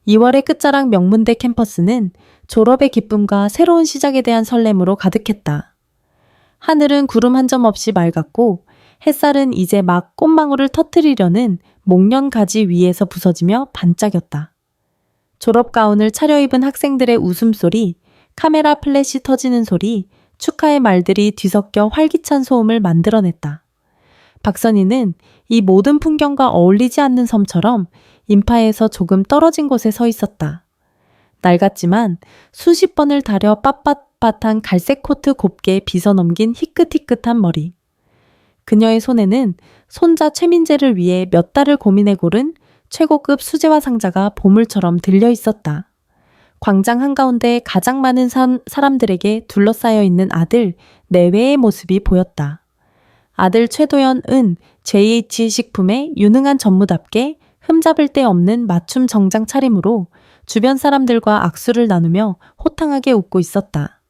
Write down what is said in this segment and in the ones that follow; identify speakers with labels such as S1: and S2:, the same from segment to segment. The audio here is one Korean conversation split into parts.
S1: 2월의 끝자락 명문대 캠퍼스는 졸업의 기쁨과 새로운 시작에 대한 설렘으로 가득했다. 하늘은 구름 한 점 없이 맑았고 햇살은 이제 막 꽃망울을 터뜨리려는 목련가지 위에서 부서지며 반짝였다. 졸업 가운을 차려입은 학생들의 웃음소리, 카메라 플래시 터지는 소리, 축하의 말들이 뒤섞여 활기찬 소음을 만들어냈다. 박선희는 이 모든 풍경과 어울리지 않는 섬처럼 인파에서 조금 떨어진 곳에 서 있었다. 낡았지만 수십 번을 다려 빳빳한 갈색 코트 곱게 빗어넘긴 희끗희끗한 머리. 그녀의 손에는 손자 최민재를 위해 몇 달을 고민해 고른 최고급 수제화 상자가 보물처럼 들려 있었다. 광장 한가운데 가장 많은 사람들에게 둘러싸여 있는 아들 내외의 모습이 보였다. 아들 최도연은 JH식품의 유능한 전무답게 흠잡을 데 없는 맞춤 정장 차림으로 주변 사람들과 악수를 나누며 호탕하게 웃고 있었다.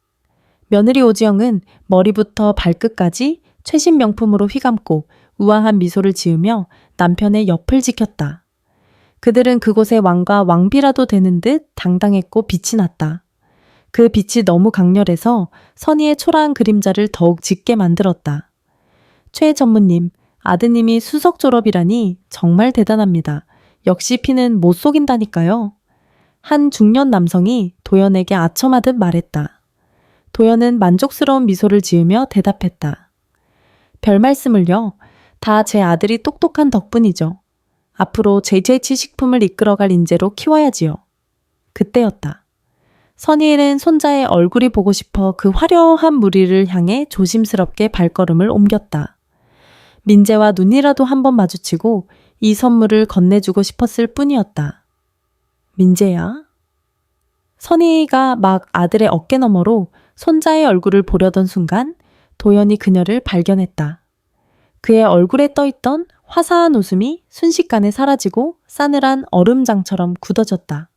S1: 며느리 오지영은 머리부터 발끝까지 최신 명품으로 휘감고 우아한 미소를 지으며 남편의 옆을 지켰다. 그들은 그곳의 왕과 왕비라도 되는 듯 당당했고 빛이 났다. 그 빛이 너무 강렬해서 선희의 초라한 그림자를 더욱 짙게 만들었다. 최 전무님, 아드님이 수석 졸업이라니 정말 대단합니다. 역시 피는 못 속인다니까요. 한 중년 남성이 도연에게 아첨하듯 말했다. 도연은 만족스러운 미소를 지으며 대답했다. 별 말씀을요. 다 제 아들이 똑똑한 덕분이죠. 앞으로 JH식품을 이끌어갈 인재로 키워야지요. 그때였다. 선희는 손자의 얼굴이 보고 싶어 그 화려한 무리를 향해 조심스럽게 발걸음을 옮겼다. 민재와 눈이라도 한번 마주치고 이 선물을 건네주고 싶었을 뿐이었다. 민재야? 선희가 막 아들의 어깨너머로 손자의 얼굴을 보려던 순간 도연이 그녀를 발견했다. 그의 얼굴에 떠있던 화사한 웃음이 순식간에 사라지고 싸늘한 얼음장처럼 굳어졌다.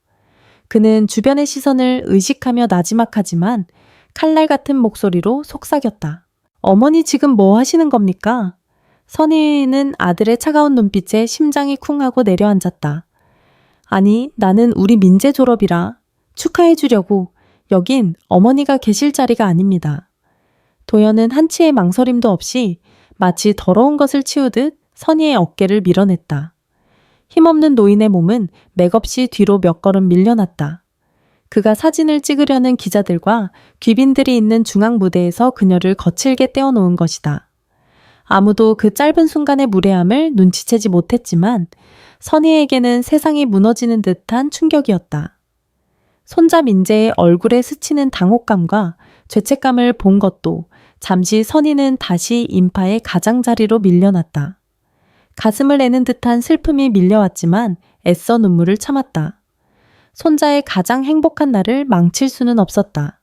S1: 그는 주변의 시선을 의식하며 나지막하지만 칼날 같은 목소리로 속삭였다. 어머니 지금 뭐 하시는 겁니까? 선희는 아들의 차가운 눈빛에 심장이 쿵하고 내려앉았다. 아니, 나는 우리 민재 졸업이라 축하해 주려고. 여긴 어머니가 계실 자리가 아닙니다. 도연은 한치의 망설임도 없이 마치 더러운 것을 치우듯 선희의 어깨를 밀어냈다. 힘없는 노인의 몸은 맥없이 뒤로 몇 걸음 밀려났다. 그가 사진을 찍으려는 기자들과 귀빈들이 있는 중앙 무대에서 그녀를 거칠게 떼어놓은 것이다. 아무도 그 짧은 순간의 무례함을 눈치채지 못했지만 선희에게는 세상이 무너지는 듯한 충격이었다. 손자 민재의 얼굴에 스치는 당혹감과 죄책감을 본 것도 잠시 선희는 다시 인파의 가장자리로 밀려났다. 가슴을 내는 듯한 슬픔이 밀려왔지만 애써 눈물을 참았다. 손자의 가장 행복한 날을 망칠 수는 없었다.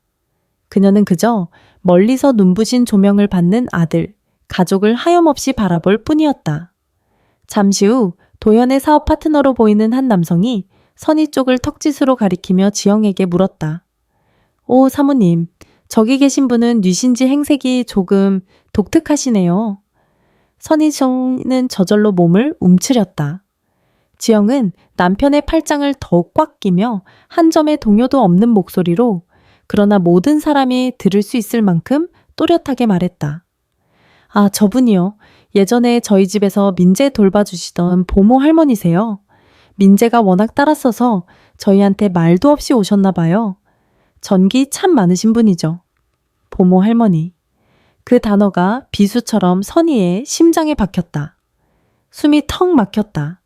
S1: 그녀는 그저 멀리서 눈부신 조명을 받는 아들, 가족을 하염없이 바라볼 뿐이었다. 잠시 후 도연의 사업 파트너로 보이는 한 남성이 선희 쪽을 턱짓으로 가리키며 지영에게 물었다. 오, 사모님, 저기 계신 분은 뉘신지 행색이 조금 독특하시네요. 선희는 저절로 몸을 움츠렸다. 지영은 남편의 팔짱을 더욱 꽉 끼며 한 점의 동요도 없는 목소리로 그러나 모든 사람이 들을 수 있을 만큼 또렷하게 말했다. 아, 저분이요. 예전에 저희 집에서 민재 돌봐주시던 보모 할머니세요. 민재가 워낙 따랐어서 저희한테 말도 없이 오셨나 봐요. 전기 참 많으신 분이죠. 보모 할머니. 그 단어가 비수처럼 선희의 심장에 박혔다. 숨이 턱 막혔다.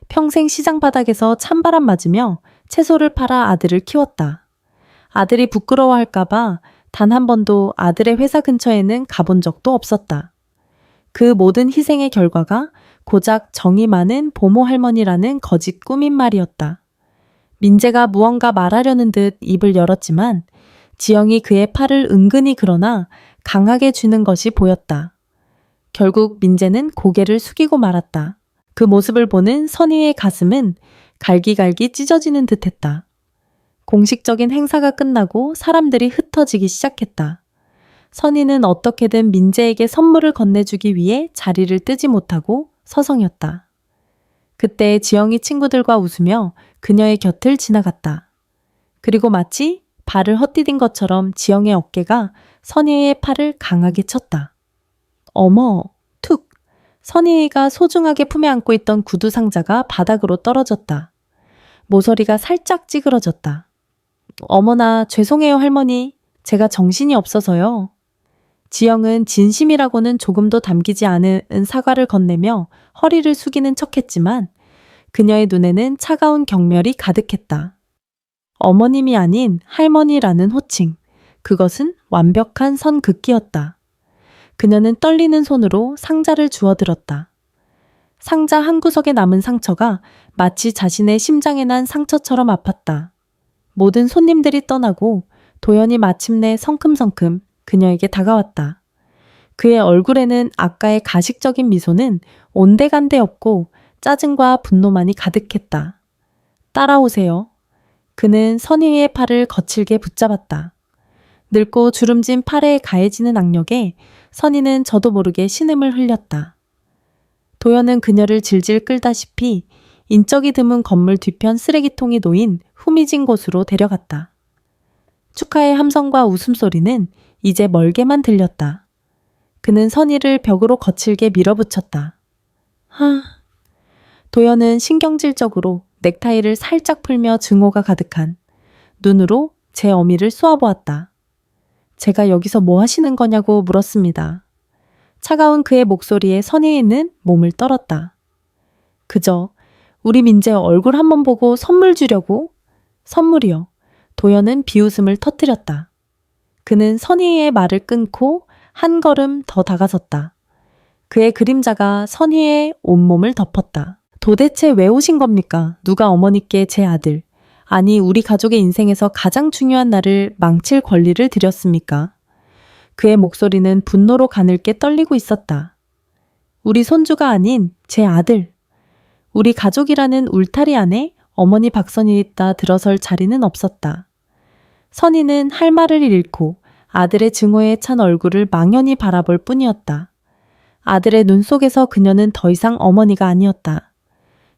S1: 평생 시장 바닥에서 찬바람 맞으며 채소를 팔아 아들을 키웠다. 아들이 부끄러워할까봐 단 한 번도 아들의 회사 근처에는 가본 적도 없었다. 그 모든 희생의 결과가 고작 정이 많은 보모 할머니라는 거짓 꾸민말이었다. 민재가 무언가 말하려는 듯 입을 열었지만 지영이 그의 팔을 은근히 그러나 강하게 쥐는 것이 보였다. 결국 민재는 고개를 숙이고 말았다. 그 모습을 보는 선희의 가슴은 갈기갈기 찢어지는 듯했다. 공식적인 행사가 끝나고 사람들이 흩어지기 시작했다. 선희는 어떻게든 민재에게 선물을 건네주기 위해 자리를 뜨지 못하고 서성였다. 그때 지영이 친구들과 웃으며 그녀의 곁을 지나갔다. 그리고 마치 발을 헛디딘 것처럼 지영의 어깨가 선희의 팔을 강하게 쳤다. 어머, 툭! 선희가 소중하게 품에 안고 있던 구두 상자가 바닥으로 떨어졌다. 모서리가 살짝 찌그러졌다. 어머나, 죄송해요, 할머니. 제가 정신이 없어서요. 지영은 진심이라고는 조금도 담기지 않은 사과를 건네며 허리를 숙이는 척했지만 그녀의 눈에는 차가운 경멸이 가득했다. 어머님이 아닌 할머니라는 호칭. 그것은 완벽한 선긋기였다. 그녀는 떨리는 손으로 상자를 주워들었다. 상자 한 구석에 남은 상처가 마치 자신의 심장에 난 상처처럼 아팠다. 모든 손님들이 떠나고 도연이 마침내 성큼성큼 그녀에게 다가왔다. 그의 얼굴에는 아까의 가식적인 미소는 온데간데 없고 짜증과 분노만이 가득했다. 따라오세요. 그는 선희의 팔을 거칠게 붙잡았다. 늙고 주름진 팔에 가해지는 악력에 선희는 저도 모르게 신음을 흘렸다. 도연은 그녀를 질질 끌다시피 인적이 드문 건물 뒤편 쓰레기통이 놓인 후미진 곳으로 데려갔다. 축하의 함성과 웃음소리는 이제 멀게만 들렸다. 그는 선희를 벽으로 거칠게 밀어붙였다. 도연은 신경질적으로 넥타이를 살짝 풀며 증오가 가득한 눈으로 제 어미를 쏘아보았다. 제가 여기서 뭐 하시는 거냐고 물었습니다. 차가운 그의 목소리에 선희는 몸을 떨었다. 그저 우리 민재 얼굴 한번 보고 선물 주려고? 선물이요. 도연은 비웃음을 터뜨렸다. 그는 선희의 말을 끊고 한 걸음 더 다가섰다. 그의 그림자가 선희의 온몸을 덮었다. 도대체 왜 오신 겁니까? 누가 어머니께 제 아들, 아니 우리 가족의 인생에서 가장 중요한 날을 망칠 권리를 드렸습니까? 그의 목소리는 분노로 가늘게 떨리고 있었다. 우리 손주가 아닌 제 아들. 우리 가족이라는 울타리 안에 어머니 박선이 있다 들어설 자리는 없었다. 선희는 할 말을 잃고 아들의 증오에 찬 얼굴을 망연히 바라볼 뿐이었다. 아들의 눈 속에서 그녀는 더 이상 어머니가 아니었다.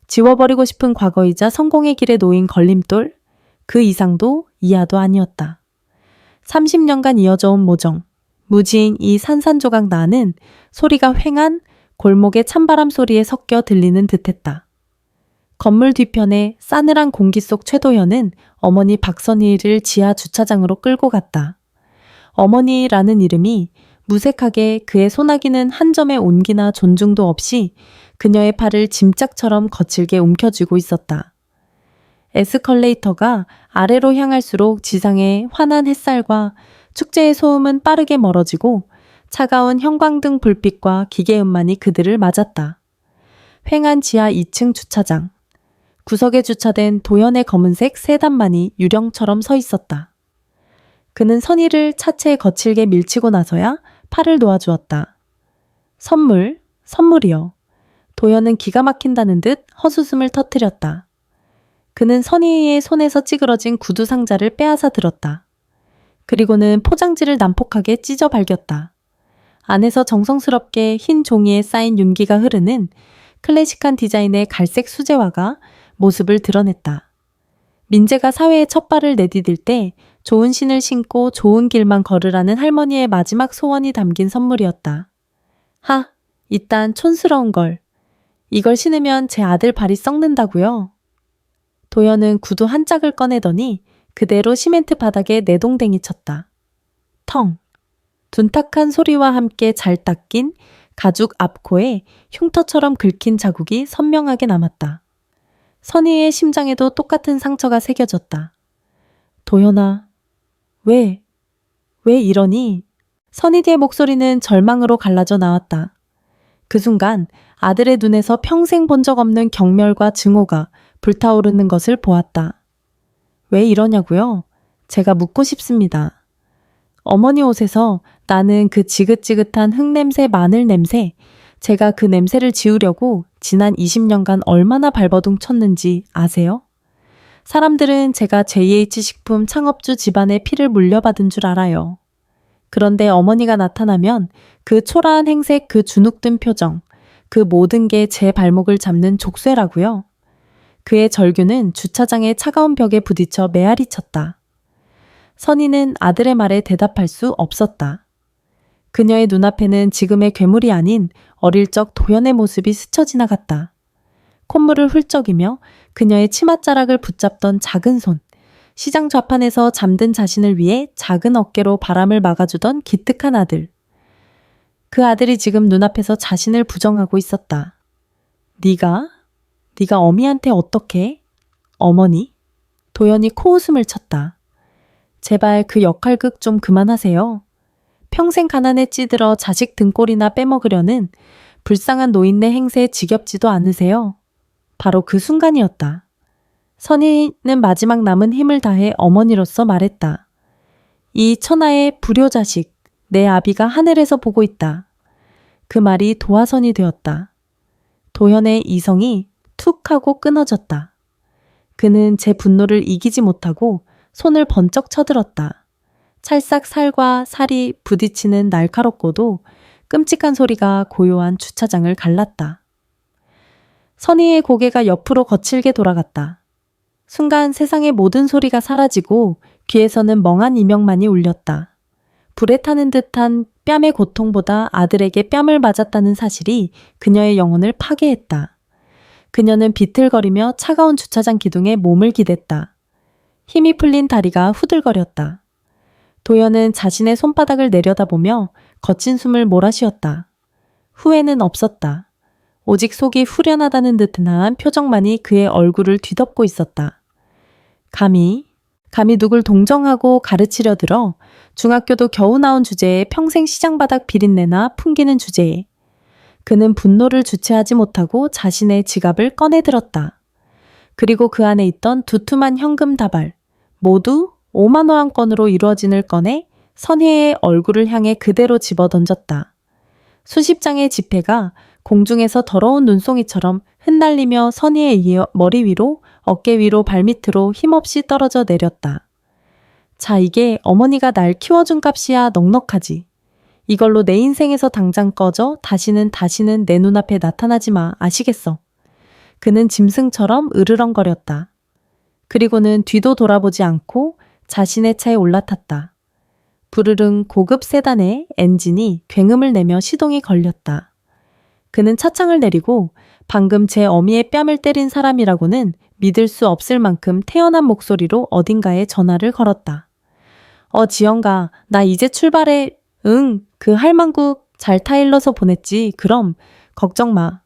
S1: 지워버리고 싶은 과거이자 성공의 길에 놓인 걸림돌, 그 이상도 이하도 아니었다. 30년간 이어져 온 모정, 무지인 이 산산조각 나는 소리가 휑한 골목의 찬바람 소리에 섞여 들리는 듯했다. 건물 뒤편에 싸늘한 공기 속 최도연은 어머니 박선희를 지하 주차장으로 끌고 갔다. 어머니라는 이름이 무색하게 그의 소나기는 한 점의 온기나 존중도 없이 그녀의 팔을 짐짝처럼 거칠게 움켜쥐고 있었다. 에스컬레이터가 아래로 향할수록 지상의 환한 햇살과 축제의 소음은 빠르게 멀어지고 차가운 형광등 불빛과 기계음만이 그들을 맞았다. 휑한 지하 2층 주차장. 구석에 주차된 도연의 검은색 세단만이 유령처럼 서 있었다. 그는 선희를 차체에 거칠게 밀치고 나서야 팔을 놓아주었다. 선물이요. 도연은 기가 막힌다는 듯 헛웃음을 터뜨렸다. 그는 선희의 손에서 찌그러진 구두 상자를 빼앗아 들었다. 그리고는 포장지를 난폭하게 찢어 발겼다. 안에서 정성스럽게 흰 종이에 쌓인 윤기가 흐르는 클래식한 디자인의 갈색 수제화가 모습을 드러냈다. 민재가 사회에 첫 발을 내디딜 때 좋은 신을 신고 좋은 길만 걸으라는 할머니의 마지막 소원이 담긴 선물이었다. 이딴 촌스러운 걸. 이걸 신으면 제 아들 발이 썩는다고요? 도연은 구두 한 짝을 꺼내더니 그대로 시멘트 바닥에 내동댕이 쳤다. 텅. 둔탁한 소리와 함께 잘 닦인 가죽 앞코에 흉터처럼 긁힌 자국이 선명하게 남았다. 선희의 심장에도 똑같은 상처가 새겨졌다. 도연아, 왜 이러니? 선희의 목소리는 절망으로 갈라져 나왔다. 그 순간 아들의 눈에서 평생 본 적 없는 경멸과 증오가 불타오르는 것을 보았다. 왜 이러냐고요? 제가 묻고 싶습니다. 어머니 옷에서 나는 그 지긋지긋한 흙냄새, 마늘 냄새, 제가 그 냄새를 지우려고 지난 20년간 얼마나 발버둥 쳤는지 아세요? 사람들은 제가 JH식품 창업주 집안의 피를 물려받은 줄 알아요. 그런데 어머니가 나타나면 그 초라한 행색, 그 주눅든 표정, 그 모든 게 제 발목을 잡는 족쇄라고요. 그의 절규는 주차장의 차가운 벽에 부딪혀 메아리 쳤다. 선희는 아들의 말에 대답할 수 없었다. 그녀의 눈앞에는 지금의 괴물이 아닌 어릴 적 도연의 모습이 스쳐 지나갔다. 콧물을 훌쩍이며 그녀의 치맛자락을 붙잡던 작은 손, 시장 좌판에서 잠든 자신을 위해 작은 어깨로 바람을 막아주던 기특한 아들. 그 아들이 지금 눈앞에서 자신을 부정하고 있었다. 네가 어미한테 어떻게? 어머니? 도연이 코웃음을 쳤다. 제발 그 역할극 좀 그만하세요. 평생 가난에 찌들어 자식 등골이나 빼먹으려는 불쌍한 노인네 행세에 지겹지도 않으세요? 바로 그 순간이었다. 선희는 마지막 남은 힘을 다해 어머니로서 말했다. 이 천하의 불효자식, 내 아비가 하늘에서 보고 있다. 그 말이 도화선이 되었다. 도현의 이성이 툭 하고 끊어졌다. 그는 제 분노를 이기지 못하고 손을 번쩍 쳐들었다. 찰싹 살과 살이 부딪히는 날카롭고도 끔찍한 소리가 고요한 주차장을 갈랐다. 선희의 고개가 옆으로 거칠게 돌아갔다. 순간 세상의 모든 소리가 사라지고 귀에서는 멍한 이명만이 울렸다. 불에 타는 듯한 뺨의 고통보다 아들에게 뺨을 맞았다는 사실이 그녀의 영혼을 파괴했다. 그녀는 비틀거리며 차가운 주차장 기둥에 몸을 기댔다. 힘이 풀린 다리가 후들거렸다. 도연은 자신의 손바닥을 내려다보며 거친 숨을 몰아쉬었다. 후회는 없었다. 오직 속이 후련하다는 듯한 표정만이 그의 얼굴을 뒤덮고 있었다. 감히 누굴 동정하고 가르치려 들어 중학교도 겨우 나온 주제에 평생 시장바닥 비린내나 풍기는 주제에 그는 분노를 주체하지 못하고 자신의 지갑을 꺼내들었다. 그리고 그 안에 있던 두툼한 현금 다발, 모두 5만 호환권으로 이루어진을 꺼내 선희의 얼굴을 향해 그대로 집어던졌다. 수십 장의 지폐가 공중에서 더러운 눈송이처럼 흩날리며 선희의 머리 위로, 어깨 위로, 발밑으로 힘없이 떨어져 내렸다. 자, 이게 어머니가 날 키워준 값이야. 넉넉하지. 이걸로 내 인생에서 당장 꺼져 다시는 내 눈앞에 나타나지 마. 아시겠어? 그는 짐승처럼 으르렁거렸다. 그리고는 뒤도 돌아보지 않고 자신의 차에 올라탔다. 부르릉 고급 세단의 엔진이 굉음을 내며 시동이 걸렸다. 그는 차창을 내리고 방금 제 어미의 뺨을 때린 사람이라고는 믿을 수 없을 만큼 태연한 목소리로 어딘가에 전화를 걸었다. 지영가, 나 이제 출발해. 응, 그 할망구 잘 타일러서 보냈지. 그럼 걱정 마.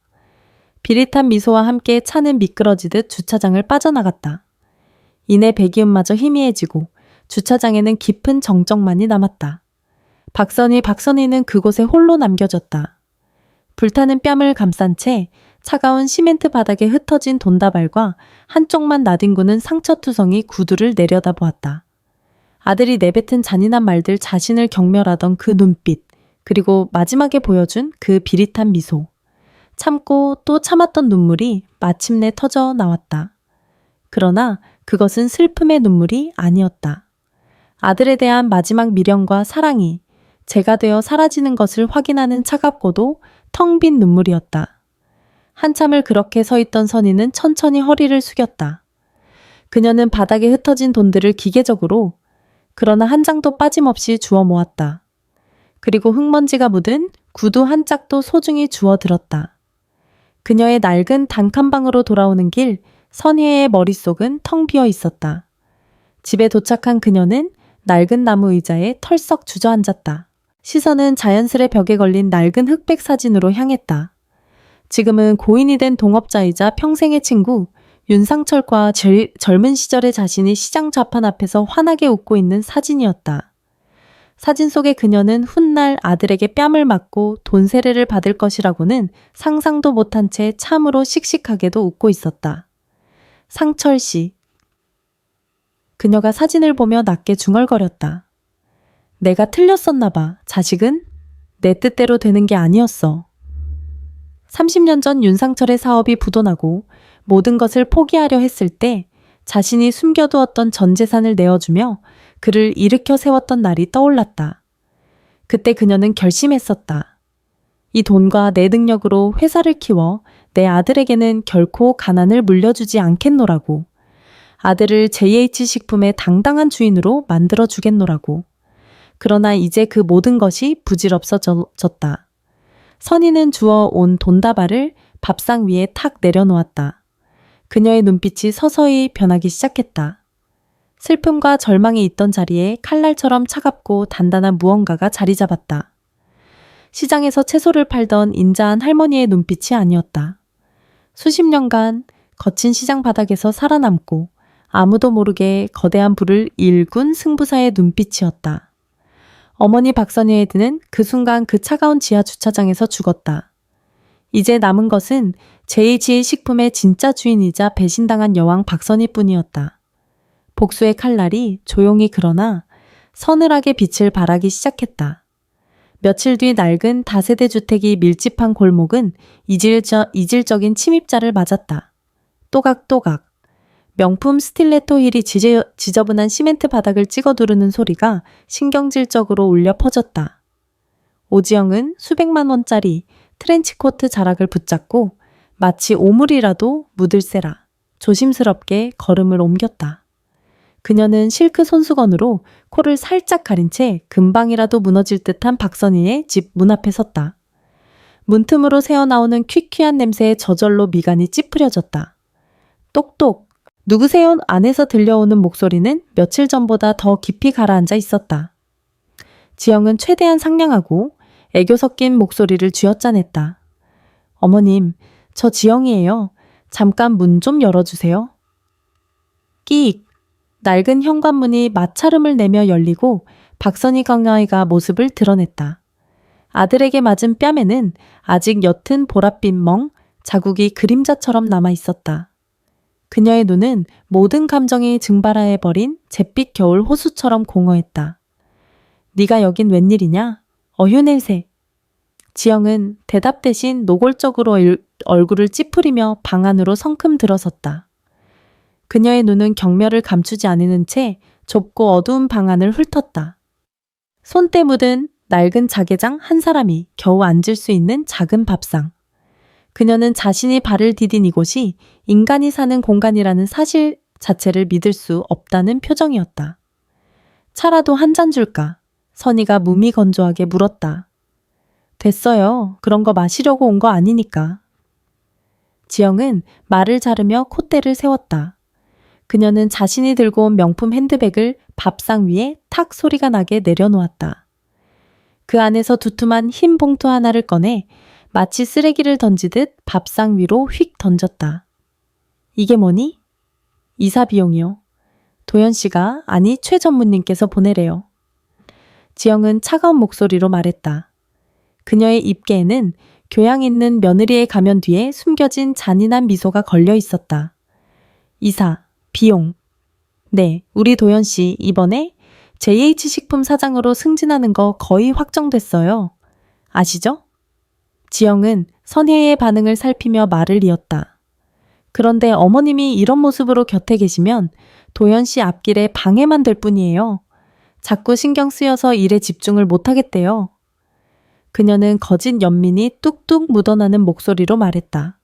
S1: 비릿한 미소와 함께 차는 미끄러지듯 주차장을 빠져나갔다. 이내 배기음마저 희미해지고 주차장에는 깊은 정적만이 남았다. 박선희는 그곳에 홀로 남겨졌다. 불타는 뺨을 감싼 채 차가운 시멘트 바닥에 흩어진 돈다발과 한쪽만 나뒹구는 상처투성이 구두를 내려다보았다. 아들이 내뱉은 잔인한 말들, 자신을 경멸하던 그 눈빛, 그리고 마지막에 보여준 그 비릿한 미소. 참고 또 참았던 눈물이 마침내 터져 나왔다. 그러나 그것은 슬픔의 눈물이 아니었다. 아들에 대한 마지막 미련과 사랑이 제가 되어 사라지는 것을 확인하는 차갑고도 텅 빈 눈물이었다. 한참을 그렇게 서 있던 선희는 천천히 허리를 숙였다. 그녀는 바닥에 흩어진 돈들을 기계적으로, 그러나 한 장도 빠짐없이 주워 모았다. 그리고 흙먼지가 묻은 구두 한 짝도 소중히 주워 들었다. 그녀의 낡은 단칸방으로 돌아오는 길, 선희의 머릿속은 텅 비어 있었다. 집에 도착한 그녀는 낡은 나무 의자에 털썩 주저앉았다. 시선은 자연스레 벽에 걸린 낡은 흑백 사진으로 향했다. 지금은 고인이 된 동업자이자 평생의 친구 윤상철과 젊은 시절의 자신이 시장 좌판 앞에서 환하게 웃고 있는 사진이었다. 사진 속의 그녀는 훗날 아들에게 뺨을 맞고 돈 세례를 받을 것이라고는 상상도 못한 채 참으로 씩씩하게도 웃고 있었다. 상철 씨. 그녀가 사진을 보며 낮게 중얼거렸다. 내가 틀렸었나 봐. 자식은 내 뜻대로 되는 게 아니었어. 30년 전 윤상철의 사업이 부도나고 모든 것을 포기하려 했을 때 자신이 숨겨두었던 전 재산을 내어주며 그를 일으켜 세웠던 날이 떠올랐다. 그때 그녀는 결심했었다. 이 돈과 내 능력으로 회사를 키워 내 아들에게는 결코 가난을 물려주지 않겠노라고. 아들을 JH식품의 당당한 주인으로 만들어 주겠노라고. 그러나 이제 그 모든 것이 부질없어졌다. 선희는 주워 온 돈다발을 밥상 위에 탁 내려놓았다. 그녀의 눈빛이 서서히 변하기 시작했다. 슬픔과 절망이 있던 자리에 칼날처럼 차갑고 단단한 무언가가 자리 잡았다. 시장에서 채소를 팔던 인자한 할머니의 눈빛이 아니었다. 수십 년간 거친 시장 바닥에서 살아남고 아무도 모르게 거대한 불을 일군 승부사의 눈빛이었다. 어머니 박선희에드는 그 순간 그 차가운 지하 주차장에서 죽었다. 이제 남은 것은 JH 식품의 진짜 주인이자 배신당한 여왕 박선희뿐이었다. 복수의 칼날이 조용히 그러나 서늘하게 빛을 발하기 시작했다. 며칠 뒤 낡은 다세대 주택이 밀집한 골목은 이질적인 침입자를 맞았다. 또각또각. 명품 스틸레토 힐이 지저분한 시멘트 바닥을 찍어 누르는 소리가 신경질적으로 울려 퍼졌다. 오지영은 수백만 원짜리 트렌치코트 자락을 붙잡고 마치 오물이라도 묻을세라 조심스럽게 걸음을 옮겼다. 그녀는 실크 손수건으로 코를 살짝 가린 채 금방이라도 무너질 듯한 박선희의 집 문 앞에 섰다. 문틈으로 새어나오는 퀴퀴한 냄새에 저절로 미간이 찌푸려졌다. 똑똑. 누구세요? 안에서 들려오는 목소리는 며칠 전보다 더 깊이 가라앉아 있었다. 지영은 최대한 상냥하고 애교 섞인 목소리를 쥐어짜냈다. 어머님, 저 지영이에요. 잠깐 문 좀 열어주세요. 끼익. 낡은 현관문이 마찰음을 내며 열리고 박선희 강아이가 모습을 드러냈다. 아들에게 맞은 뺨에는 아직 옅은 보랏빛 멍, 자국이 그림자처럼 남아 있었다. 그녀의 눈은 모든 감정이 증발해버린 잿빛 겨울 호수처럼 공허했다. 네가 여긴 웬일이냐? 어휴냄새. 지영은 대답 대신 노골적으로 얼굴을 찌푸리며 방 안으로 성큼 들어섰다. 그녀의 눈은 경멸을 감추지 않는 채 좁고 어두운 방 안을 훑었다. 손때 묻은 낡은 자개장 한 사람이 겨우 앉을 수 있는 작은 밥상. 그녀는 자신이 발을 디딘 이곳이 인간이 사는 공간이라는 사실 자체를 믿을 수 없다는 표정이었다. 차라도 한 잔 줄까? 선희가 무미건조하게 물었다. 됐어요. 그런 거 마시려고 온 거 아니니까. 지영은 말을 자르며 콧대를 세웠다. 그녀는 자신이 들고 온 명품 핸드백을 밥상 위에 탁 소리가 나게 내려놓았다. 그 안에서 두툼한 흰 봉투 하나를 꺼내 마치 쓰레기를 던지듯 밥상 위로 휙 던졌다. 이게 뭐니? 이사 비용이요. 도연 씨가, 아니 최 전무님께서 보내래요. 지영은 차가운 목소리로 말했다. 그녀의 입계에는 교양 있는 며느리의 가면 뒤에 숨겨진 잔인한 미소가 걸려 있었다. 이사, 비용. 네, 우리 도연 씨 이번에 JH식품 사장으로 승진하는 거 거의 확정됐어요. 아시죠? 지영은 선혜의 반응을 살피며 말을 이었다. 그런데 어머님이 이런 모습으로 곁에 계시면 도연 씨 앞길에 방해만 될 뿐이에요. 자꾸 신경 쓰여서 일에 집중을 못하겠대요. 그녀는 거짓 연민이 뚝뚝 묻어나는 목소리로 말했다.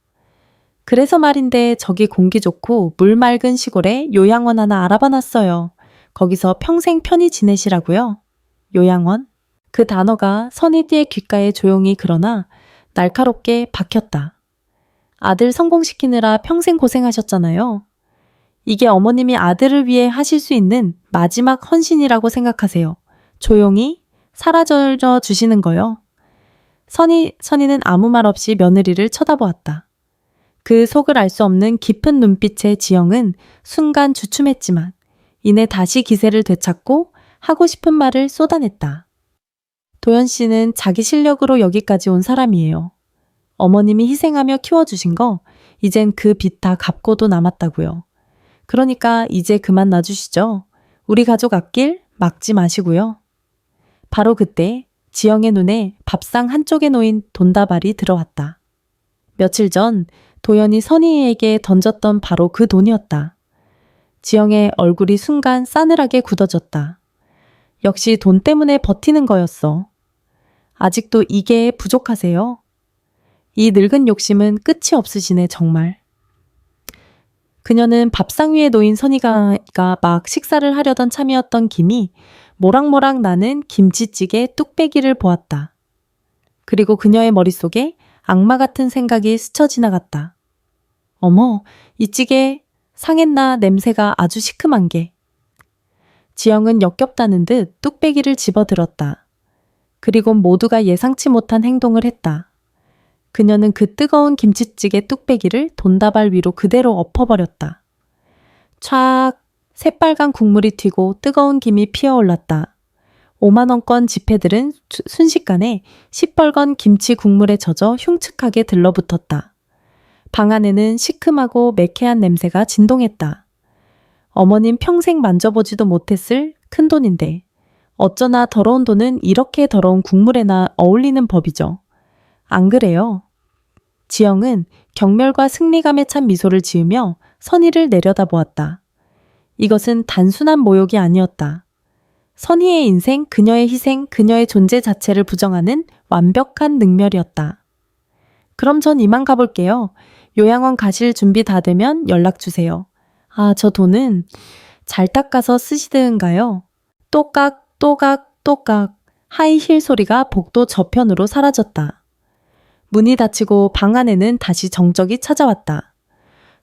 S1: 그래서 말인데 저기 공기 좋고 물 맑은 시골에 요양원 하나 알아봐놨어요. 거기서 평생 편히 지내시라고요. 요양원? 그 단어가 선희띠의 귓가에 조용히 그러나 날카롭게 박혔다. 아들 성공시키느라 평생 고생하셨잖아요. 이게 어머님이 아들을 위해 하실 수 있는 마지막 헌신이라고 생각하세요. 조용히 사라져 주시는 거요. 선희는 아무 말 없이 며느리를 쳐다보았다. 그 속을 알 수 없는 깊은 눈빛의 지영은 순간 주춤했지만 이내 다시 기세를 되찾고 하고 싶은 말을 쏟아냈다. 도연 씨는 자기 실력으로 여기까지 온 사람이에요. 어머님이 희생하며 키워주신 거 이젠 그 빚 다 갚고도 남았다고요. 그러니까 이제 그만 놔주시죠. 우리 가족 앞길 막지 마시고요. 바로 그때 지영의 눈에 밥상 한쪽에 놓인 돈다발이 들어왔다. 며칠 전 도연이 선희에게 던졌던 바로 그 돈이었다. 지영의 얼굴이 순간 싸늘하게 굳어졌다. 역시 돈 때문에 버티는 거였어. 아직도 이게 부족하세요? 이 늙은 욕심은 끝이 없으시네 정말. 그녀는 밥상 위에 놓인 선희가 막 식사를 하려던 참이었던 김이 모락모락 나는 김치찌개 뚝배기를 보았다. 그리고 그녀의 머릿속에 악마 같은 생각이 스쳐 지나갔다. 어머, 이 찌개 상했나 냄새가 아주 시큼한 게. 지영은 역겹다는 듯 뚝배기를 집어들었다. 그리고 모두가 예상치 못한 행동을 했다. 그녀는 그 뜨거운 김치찌개 뚝배기를 돈다발 위로 그대로 엎어버렸다. 촥! 새빨간 국물이 튀고 뜨거운 김이 피어올랐다. 5만원권 지폐들은 순식간에 시뻘건 김치 국물에 젖어 흉측하게 들러붙었다. 방 안에는 시큼하고 매캐한 냄새가 진동했다. 어머님 평생 만져보지도 못했을 큰돈인데 어쩌나 더러운 돈은 이렇게 더러운 국물에나 어울리는 법이죠. 안 그래요? 지영은 경멸과 승리감에 찬 미소를 지으며 선희를 내려다보았다. 이것은 단순한 모욕이 아니었다. 선희의 인생, 그녀의 희생, 그녀의 존재 자체를 부정하는 완벽한 능멸이었다. 그럼 전 이만 가볼게요. 요양원 가실 준비 다 되면 연락 주세요. 아, 저 돈은 잘 닦아서 쓰시든가요? 또깍, 또각, 또각. 하이힐 소리가 복도 저편으로 사라졌다. 문이 닫히고 방 안에는 다시 정적이 찾아왔다.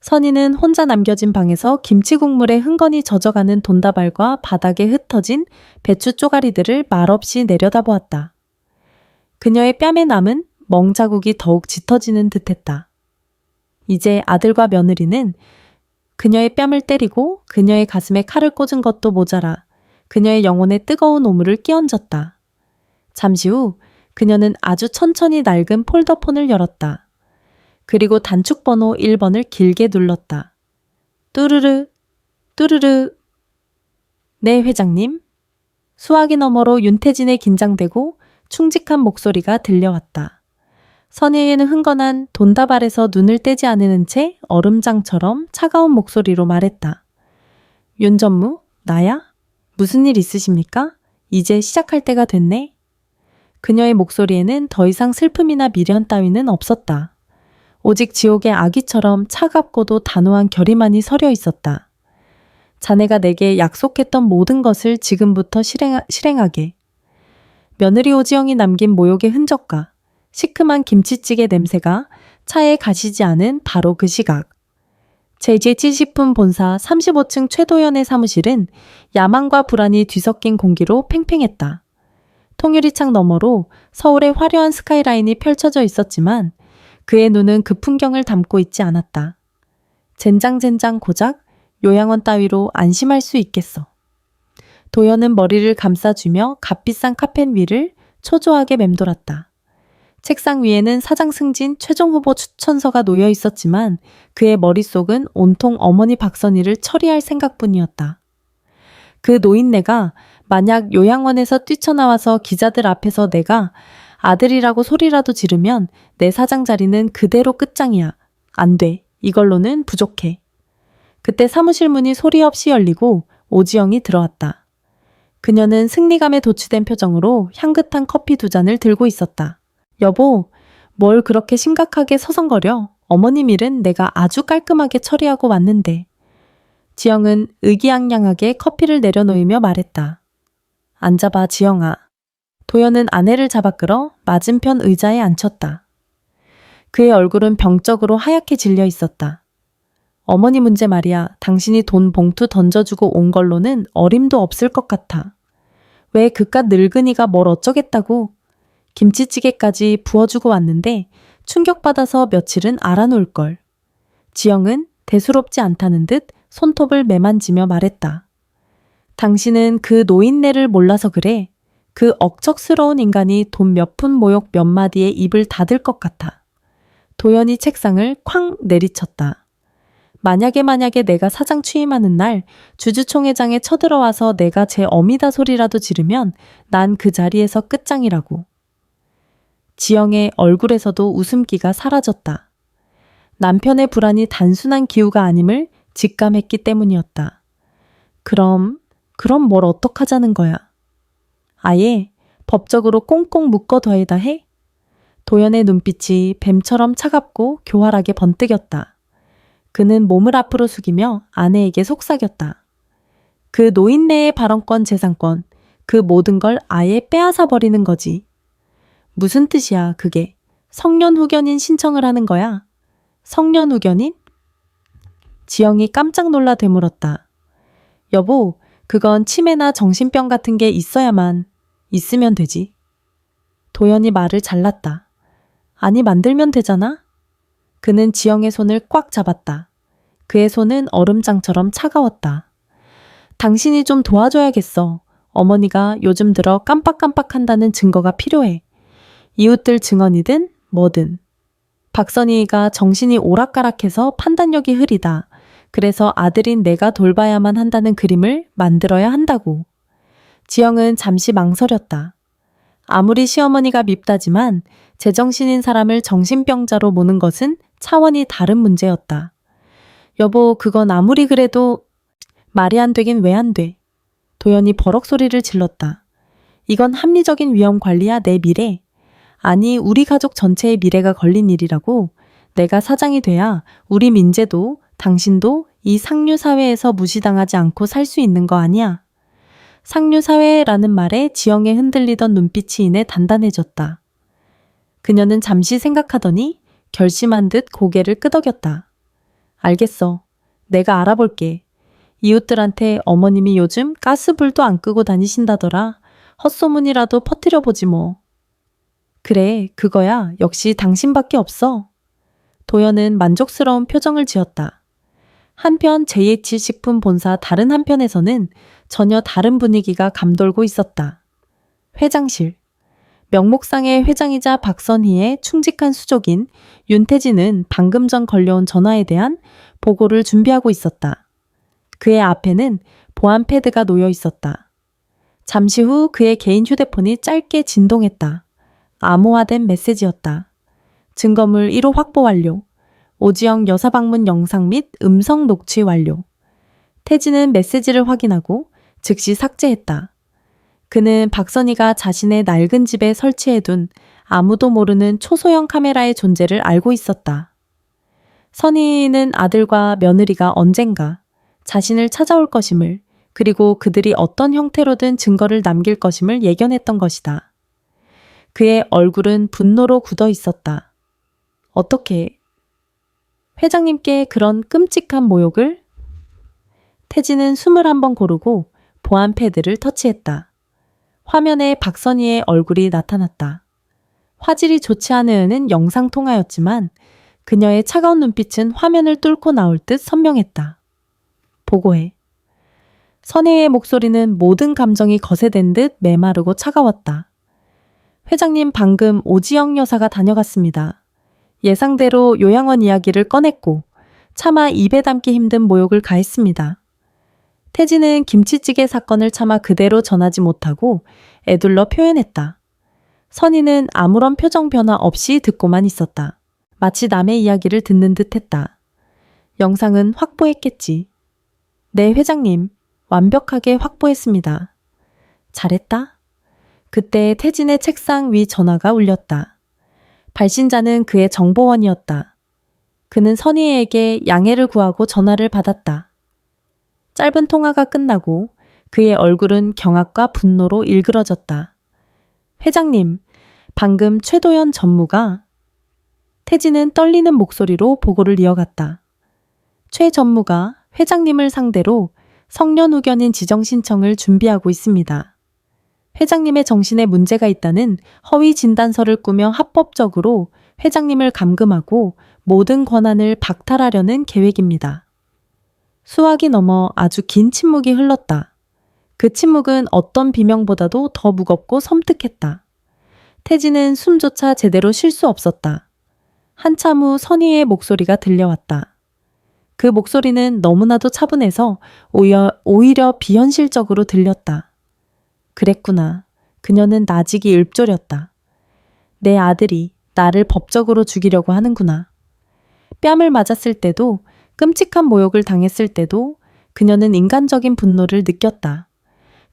S1: 선희는 혼자 남겨진 방에서 김치 국물에 흥건히 젖어가는 돈다발과 바닥에 흩어진 배추 쪼가리들을 말없이 내려다보았다. 그녀의 뺨에 남은 멍자국이 더욱 짙어지는 듯했다. 이제 아들과 며느리는 그녀의 뺨을 때리고 그녀의 가슴에 칼을 꽂은 것도 모자라 그녀의 영혼에 뜨거운 오물을 끼얹었다. 잠시 후 그녀는 아주 천천히 낡은 폴더폰을 열었다. 그리고 단축번호 1번을 길게 눌렀다. 뚜르르, 뚜르르. 네, 회장님. 수화기 너머로 윤태진의 긴장되고 충직한 목소리가 들려왔다. 선희에는 흥건한 돈다발에서 눈을 떼지 않는 채 얼음장처럼 차가운 목소리로 말했다. 윤 전무, 나야? 무슨 일 있으십니까? 이제 시작할 때가 됐네. 그녀의 목소리에는 더 이상 슬픔이나 미련 따위는 없었다. 오직 지옥의 아기처럼 차갑고도 단호한 결의만이 서려 있었다. 자네가 내게 약속했던 모든 것을 지금부터 실행하게. 며느리 오지영이 남긴 모욕의 흔적과 시큼한 김치찌개 냄새가 차에 가시지 않은 바로 그 시각. JJ치식품 본사 35층 최도연의 사무실은 야망과 불안이 뒤섞인 공기로 팽팽했다. 통유리창 너머로 서울의 화려한 스카이라인이 펼쳐져 있었지만 그의 눈은 그 풍경을 담고 있지 않았다. 젠장젠장 고작 요양원 따위로 안심할 수 있겠어. 도연은 머리를 감싸주며 값비싼 카펫 위를 초조하게 맴돌았다. 책상 위에는 사장 승진 최종 후보 추천서가 놓여 있었지만 그의 머릿속은 온통 어머니 박선희를 처리할 생각뿐이었다. 그 노인네가 만약 요양원에서 뛰쳐나와서 기자들 앞에서 내가 아들이라고 소리라도 지르면 내 사장 자리는 그대로 끝장이야. 안 돼. 이걸로는 부족해. 그때 사무실 문이 소리 없이 열리고 오지영이 들어왔다. 그녀는 승리감에 도취된 표정으로 향긋한 커피 2잔을 들고 있었다. 여보, 뭘 그렇게 심각하게 서성거려? 어머님 일은 내가 아주 깔끔하게 처리하고 왔는데. 지영은 의기양양하게 커피를 내려놓으며 말했다. 앉아봐, 지영아. 도연은 아내를 잡아 끌어 맞은편 의자에 앉혔다. 그의 얼굴은 병적으로 하얗게 질려 있었다. 어머니 문제 말이야. 당신이 돈 봉투 던져주고 온 걸로는 어림도 없을 것 같아. 왜 그깟 늙은이가 뭘 어쩌겠다고. 김치찌개까지 부어주고 왔는데 충격받아서 며칠은 알아놓을걸. 지영은 대수롭지 않다는 듯 손톱을 매만지며 말했다. 당신은 그 노인네를 몰라서 그래. 그 억척스러운 인간이 돈 몇 푼 모욕 몇 마디에 입을 닫을 것 같아. 도연이 책상을 쾅 내리쳤다. 만약에 내가 사장 취임하는 날 주주총회장에 쳐들어와서 내가 제 어미다 소리라도 지르면 난 그 자리에서 끝장이라고. 지영의 얼굴에서도 웃음기가 사라졌다. 남편의 불안이 단순한 기우가 아님을 직감했기 때문이었다. 그럼 뭘 어떡하자는 거야? 아예 법적으로 꽁꽁 묶어둬야 해? 도연의 눈빛이 뱀처럼 차갑고 교활하게 번뜩였다. 그는 몸을 앞으로 숙이며 아내에게 속삭였다. 그 노인네의 발언권, 재산권, 그 모든 걸 아예 빼앗아 버리는 거지. 무슨 뜻이야, 그게? 성년후견인 신청을 하는 거야? 성년후견인? 지영이 깜짝 놀라 되물었다. 여보, 그건 치매나 정신병 같은 게 있으면 되지. 도연이 말을 잘랐다. 아니, 만들면 되잖아? 그는 지영의 손을 꽉 잡았다. 그의 손은 얼음장처럼 차가웠다. 당신이 좀 도와줘야겠어. 어머니가 요즘 들어 깜빡깜빡한다는 증거가 필요해. 이웃들 증언이든 뭐든. 박선희가 정신이 오락가락해서 판단력이 흐리다. 그래서 아들인 내가 돌봐야만 한다는 그림을 만들어야 한다고. 지영은 잠시 망설였다. 아무리 시어머니가 밉다지만 제정신인 사람을 정신병자로 모는 것은 차원이 다른 문제였다. 여보, 그건 아무리 그래도 말이 안 되긴 왜 안 돼? 도연이 버럭 소리를 질렀다. 이건 합리적인 위험 관리야, 내 미래. 아니, 우리 가족 전체의 미래가 걸린 일이라고. 내가 사장이 돼야 우리 민재도 당신도 이 상류사회에서 무시당하지 않고 살 수 있는 거 아니야. 상류사회라는 말에 지영의 흔들리던 눈빛이 이내 단단해졌다. 그녀는 잠시 생각하더니 결심한 듯 고개를 끄덕였다. 알겠어. 내가 알아볼게. 이웃들한테 어머님이 요즘 가스불도 안 끄고 다니신다더라. 헛소문이라도 퍼뜨려보지 뭐. 그래, 그거야. 역시 당신밖에 없어. 도연은 만족스러운 표정을 지었다. 한편 JH식품 본사 다른 한편에서는 전혀 다른 분위기가 감돌고 있었다. 회장실. 명목상의 회장이자 박선희의 충직한 수족인 윤태진은 방금 전 걸려온 전화에 대한 보고를 준비하고 있었다. 그의 앞에는 보안 패드가 놓여 있었다. 잠시 후 그의 개인 휴대폰이 짧게 진동했다. 암호화된 메시지였다. 증거물 1호 확보 완료. 오지영 여사 방문 영상 및 음성 녹취 완료. 태진은 메시지를 확인하고 즉시 삭제했다. 그는 박선희가 자신의 낡은 집에 설치해둔 아무도 모르는 초소형 카메라의 존재를 알고 있었다. 선희는 아들과 며느리가 언젠가 자신을 찾아올 것임을, 그리고 그들이 어떤 형태로든 증거를 남길 것임을 예견했던 것이다. 그의 얼굴은 분노로 굳어 있었다. 어떻게? 회장님께 그런 끔찍한 모욕을? 태진은 숨을 한번 고르고 보안 패드를 터치했다. 화면에 박선희의 얼굴이 나타났다. 화질이 좋지 않은 영상통화였지만 그녀의 차가운 눈빛은 화면을 뚫고 나올 듯 선명했다. 보고해. 선혜의 목소리는 모든 감정이 거세된 듯 메마르고 차가웠다. 회장님, 방금 오지영 여사가 다녀갔습니다. 예상대로 요양원 이야기를 꺼냈고 차마 입에 담기 힘든 모욕을 가했습니다. 태진은 김치찌개 사건을 차마 그대로 전하지 못하고 애둘러 표현했다. 선희는 아무런 표정 변화 없이 듣고만 있었다. 마치 남의 이야기를 듣는 듯했다. 영상은 확보했겠지. 네, 회장님. 완벽하게 확보했습니다. 잘했다. 그때 태진의 책상 위 전화가 울렸다. 발신자는 그의 정보원이었다. 그는 선희에게 양해를 구하고 전화를 받았다. 짧은 통화가 끝나고 그의 얼굴은 경악과 분노로 일그러졌다. 회장님, 방금 최도연 전무가... 태진은 떨리는 목소리로 보고를 이어갔다. 최 전무가 회장님을 상대로 성년후견인 지정 신청을 준비하고 있습니다. 회장님의 정신에 문제가 있다는 허위 진단서를 꾸며 합법적으로 회장님을 감금하고 모든 권한을 박탈하려는 계획입니다. 수화기 넘어 아주 긴 침묵이 흘렀다. 그 침묵은 어떤 비명보다도 더 무겁고 섬뜩했다. 태진은 숨조차 제대로 쉴 수 없었다. 한참 후 선희의 목소리가 들려왔다. 그 목소리는 너무나도 차분해서 오히려 비현실적으로 들렸다. 그랬구나. 그녀는 나직이 읊조렸다. 내 아들이 나를 법적으로 죽이려고 하는구나. 뺨을 맞았을 때도, 끔찍한 모욕을 당했을 때도 그녀는 인간적인 분노를 느꼈다.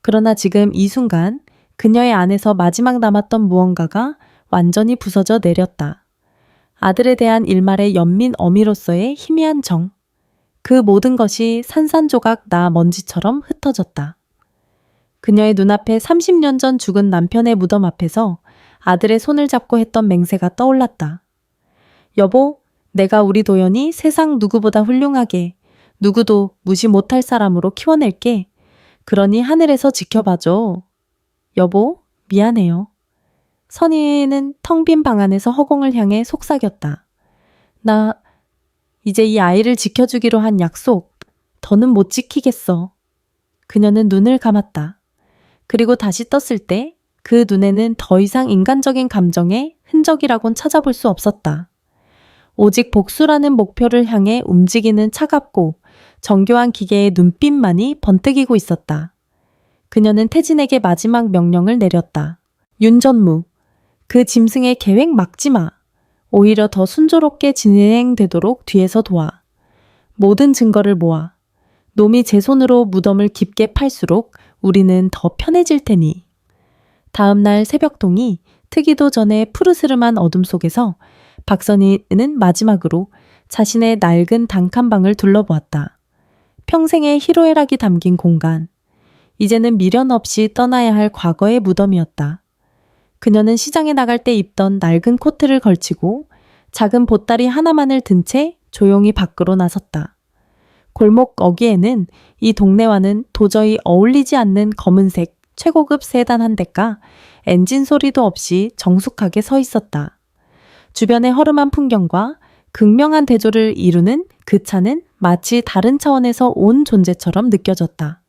S1: 그러나 지금 이 순간 그녀의 안에서 마지막 남았던 무언가가 완전히 부서져 내렸다. 아들에 대한 일말의 연민 어미로서의 희미한 정. 그 모든 것이 산산조각 나 먼지처럼 흩어졌다. 그녀의 눈앞에 30년 전 죽은 남편의 무덤 앞에서 아들의 손을 잡고 했던 맹세가 떠올랐다. 여보, 내가 우리 도연이 세상 누구보다 훌륭하게, 누구도 무시 못할 사람으로 키워낼게. 그러니 하늘에서 지켜봐줘. 여보, 미안해요. 선희는 텅 빈 방 안에서 허공을 향해 속삭였다. 나 이제 이 아이를 지켜주기로 한 약속, 더는 못 지키겠어. 그녀는 눈을 감았다. 그리고 다시 떴을 때 그 눈에는 더 이상 인간적인 감정의 흔적이라곤 찾아볼 수 없었다. 오직 복수라는 목표를 향해 움직이는 차갑고 정교한 기계의 눈빛만이 번뜩이고 있었다. 그녀는 태진에게 마지막 명령을 내렸다. 윤전무, 그 짐승의 계획 막지 마. 오히려 더 순조롭게 진행되도록 뒤에서 도와. 모든 증거를 모아. 놈이 제 손으로 무덤을 깊게 팔수록 우리는 더 편해질 테니. 다음 날 새벽동이 트기도 전에 푸르스름한 어둠 속에서 박선희는 마지막으로 자신의 낡은 단칸방을 둘러보았다. 평생의 희로애락이 담긴 공간. 이제는 미련 없이 떠나야 할 과거의 무덤이었다. 그녀는 시장에 나갈 때 입던 낡은 코트를 걸치고 작은 보따리 하나만을 든 채 조용히 밖으로 나섰다. 골목 어귀에는 이 동네와는 도저히 어울리지 않는 검은색 최고급 세단 한 대가 엔진 소리도 없이 정숙하게 서 있었다. 주변의 허름한 풍경과 극명한 대조를 이루는 그 차는 마치 다른 차원에서 온 존재처럼 느껴졌다.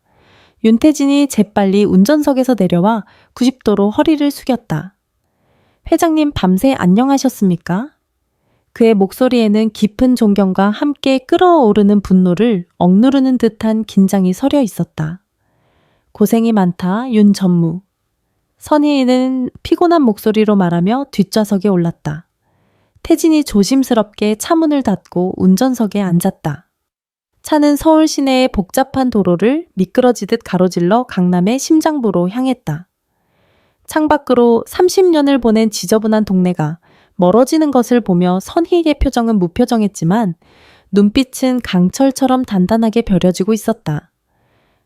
S1: 윤태진이 재빨리 운전석에서 내려와 90도로 허리를 숙였다. 회장님 밤새 안녕하셨습니까? 그의 목소리에는 깊은 존경과 함께 끓어오르는 분노를 억누르는 듯한 긴장이 서려 있었다. 고생이 많다, 윤 전무. 선희는 피곤한 목소리로 말하며 뒷좌석에 올랐다. 태진이 조심스럽게 차문을 닫고 운전석에 앉았다. 차는 서울 시내의 복잡한 도로를 미끄러지듯 가로질러 강남의 심장부로 향했다. 창밖으로 30년을 보낸 지저분한 동네가 멀어지는 것을 보며 선희의 표정은 무표정했지만 눈빛은 강철처럼 단단하게 벼려지고 있었다.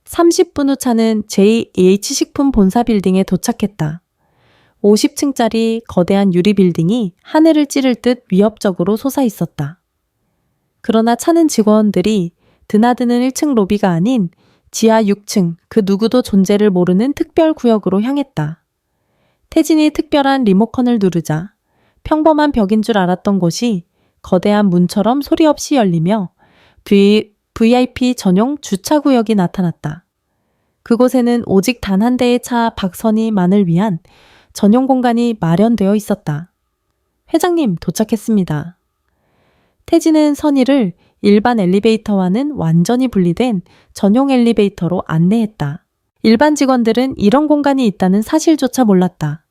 S1: 30분 후 차는 JH식품 본사 빌딩에 도착했다. 50층짜리 거대한 유리 빌딩이 하늘을 찌를 듯 위협적으로 솟아 있었다. 그러나 차는 직원들이 드나드는 1층 로비가 아닌 지하 6층 그 누구도 존재를 모르는 특별 구역으로 향했다. 태진이 특별한 리모컨을 누르자 평범한 벽인 줄 알았던 곳이 거대한 문처럼 소리 없이 열리며 VIP 전용 주차구역이 나타났다. 그곳에는 오직 단 한 대의 차 박선희만을 위한 전용 공간이 마련되어 있었다. 회장님 도착했습니다. 태진은 선희를 일반 엘리베이터와는 완전히 분리된 전용 엘리베이터로 안내했다. 일반 직원들은 이런 공간이 있다는 사실조차 몰랐다.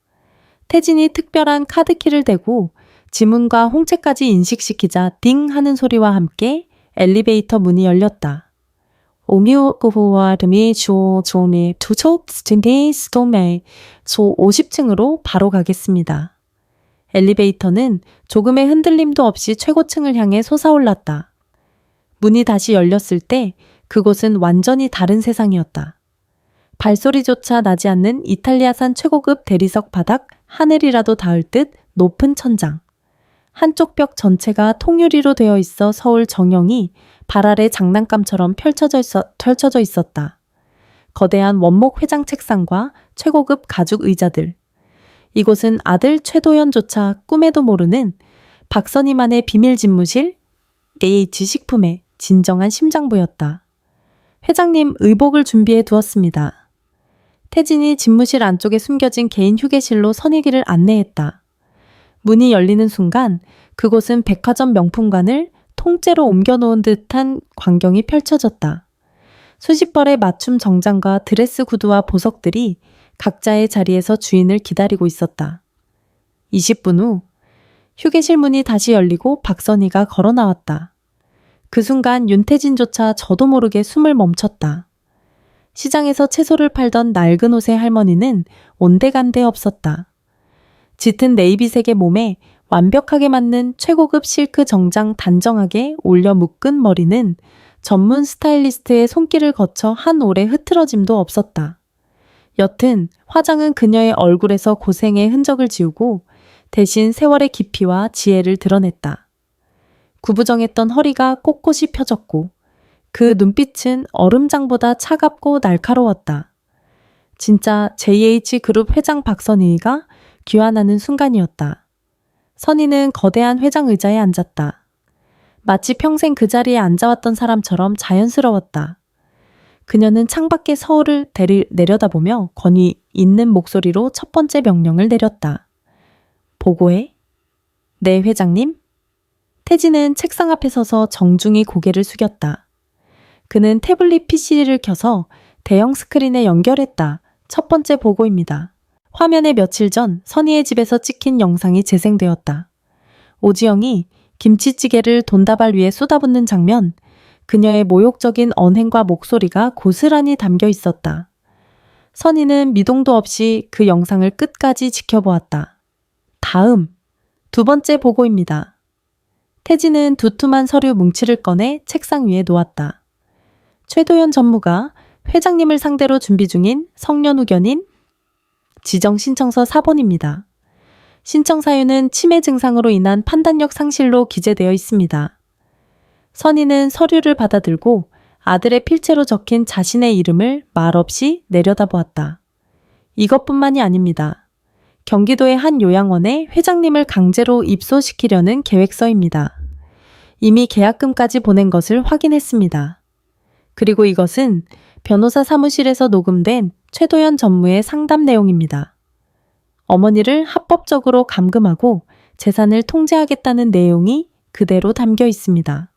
S1: 태진이 특별한 카드키를 대고 지문과 홍채까지 인식시키자 딩 하는 소리와 함께 엘리베이터 문이 열렸다. 오미오고호와름이 조조미 투톱스틴디 스톰메 조 50층으로 바로 가겠습니다. 엘리베이터는 조금의 흔들림도 없이 최고층을 향해 솟아올랐다. 문이 다시 열렸을 때 그곳은 완전히 다른 세상이었다. 발소리조차 나지 않는 이탈리아산 최고급 대리석 바닥 하늘이라도 닿을 듯 높은 천장. 한쪽 벽 전체가 통유리로 되어 있어 서울 정형이 발 아래 장난감처럼 펼쳐져 있었다. 거대한 원목 회장 책상과 최고급 가죽 의자들. 이곳은 아들 최도연조차 꿈에도 모르는 박선희만의 비밀 집무실 AH식품의 진정한 심장부였다. 회장님 의복을 준비해 두었습니다. 태진이 집무실 안쪽에 숨겨진 개인 휴게실로 선희기를 안내했다. 문이 열리는 순간 그곳은 백화점 명품관을 통째로 옮겨놓은 듯한 광경이 펼쳐졌다. 수십 벌의 맞춤 정장과 드레스 구두와 보석들이 각자의 자리에서 주인을 기다리고 있었다. 20분 후 휴게실 문이 다시 열리고 박선희가 걸어 나왔다. 그 순간 윤태진조차 저도 모르게 숨을 멈췄다. 시장에서 채소를 팔던 낡은 옷의 할머니는 온데간데 없었다. 짙은 네이비색의 몸에 완벽하게 맞는 최고급 실크 정장 단정하게 올려 묶은 머리는 전문 스타일리스트의 손길을 거쳐 한 올의 흐트러짐도 없었다. 여튼 화장은 그녀의 얼굴에서 고생의 흔적을 지우고 대신 세월의 깊이와 지혜를 드러냈다. 구부정했던 허리가 꼿꼿이 펴졌고 그 눈빛은 얼음장보다 차갑고 날카로웠다. 진짜 JH그룹 회장 박선희가 귀환하는 순간이었다. 선희는 거대한 회장 의자에 앉았다. 마치 평생 그 자리에 앉아왔던 사람처럼 자연스러웠다. 그녀는 창밖의 서울을 내려다보며 권위 있는 목소리로 첫 번째 명령을 내렸다. 보고해. 네, 회장님. 태진은 책상 앞에 서서 정중히 고개를 숙였다. 그는 태블릿 PC를 켜서 대형 스크린에 연결했다. 첫 번째 보고입니다. 화면에 며칠 전 선희의 집에서 찍힌 영상이 재생되었다. 오지영이 김치찌개를 돈다발 위에 쏟아붓는 장면, 그녀의 모욕적인 언행과 목소리가 고스란히 담겨 있었다. 선희는 미동도 없이 그 영상을 끝까지 지켜보았다. 다음, 두 번째 보고입니다. 태진은 두툼한 서류 뭉치를 꺼내 책상 위에 놓았다. 최도연 전무가 회장님을 상대로 준비 중인 성년후견인 지정 신청서 4번입니다. 신청 사유는 치매 증상으로 인한 판단력 상실로 기재되어 있습니다. 선희는 서류를 받아들고 아들의 필체로 적힌 자신의 이름을 말없이 내려다보았다. 이것뿐만이 아닙니다. 경기도의 한 요양원에 회장님을 강제로 입소시키려는 계획서입니다. 이미 계약금까지 보낸 것을 확인했습니다. 그리고 이것은 변호사 사무실에서 녹음된 최도연 전무의 상담 내용입니다. 어머니를 합법적으로 감금하고 재산을 통제하겠다는 내용이 그대로 담겨 있습니다.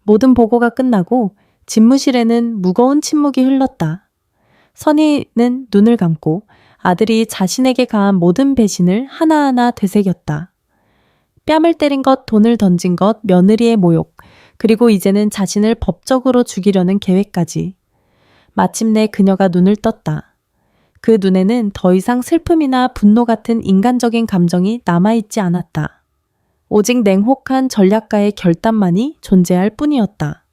S1: 모든 보고가 끝나고 집무실에는 무거운 침묵이 흘렀다. 선희는 눈을 감고 아들이 자신에게 가한 모든 배신을 하나하나 되새겼다. 뺨을 때린 것, 돈을 던진 것, 며느리의 모욕, 그리고 이제는 자신을 법적으로 죽이려는 계획까지. 마침내 그녀가 눈을 떴다. 그 눈에는 더 이상 슬픔이나 분노 같은 인간적인 감정이 남아있지 않았다. 오직 냉혹한 전략가의 결단만이 존재할 뿐이었다.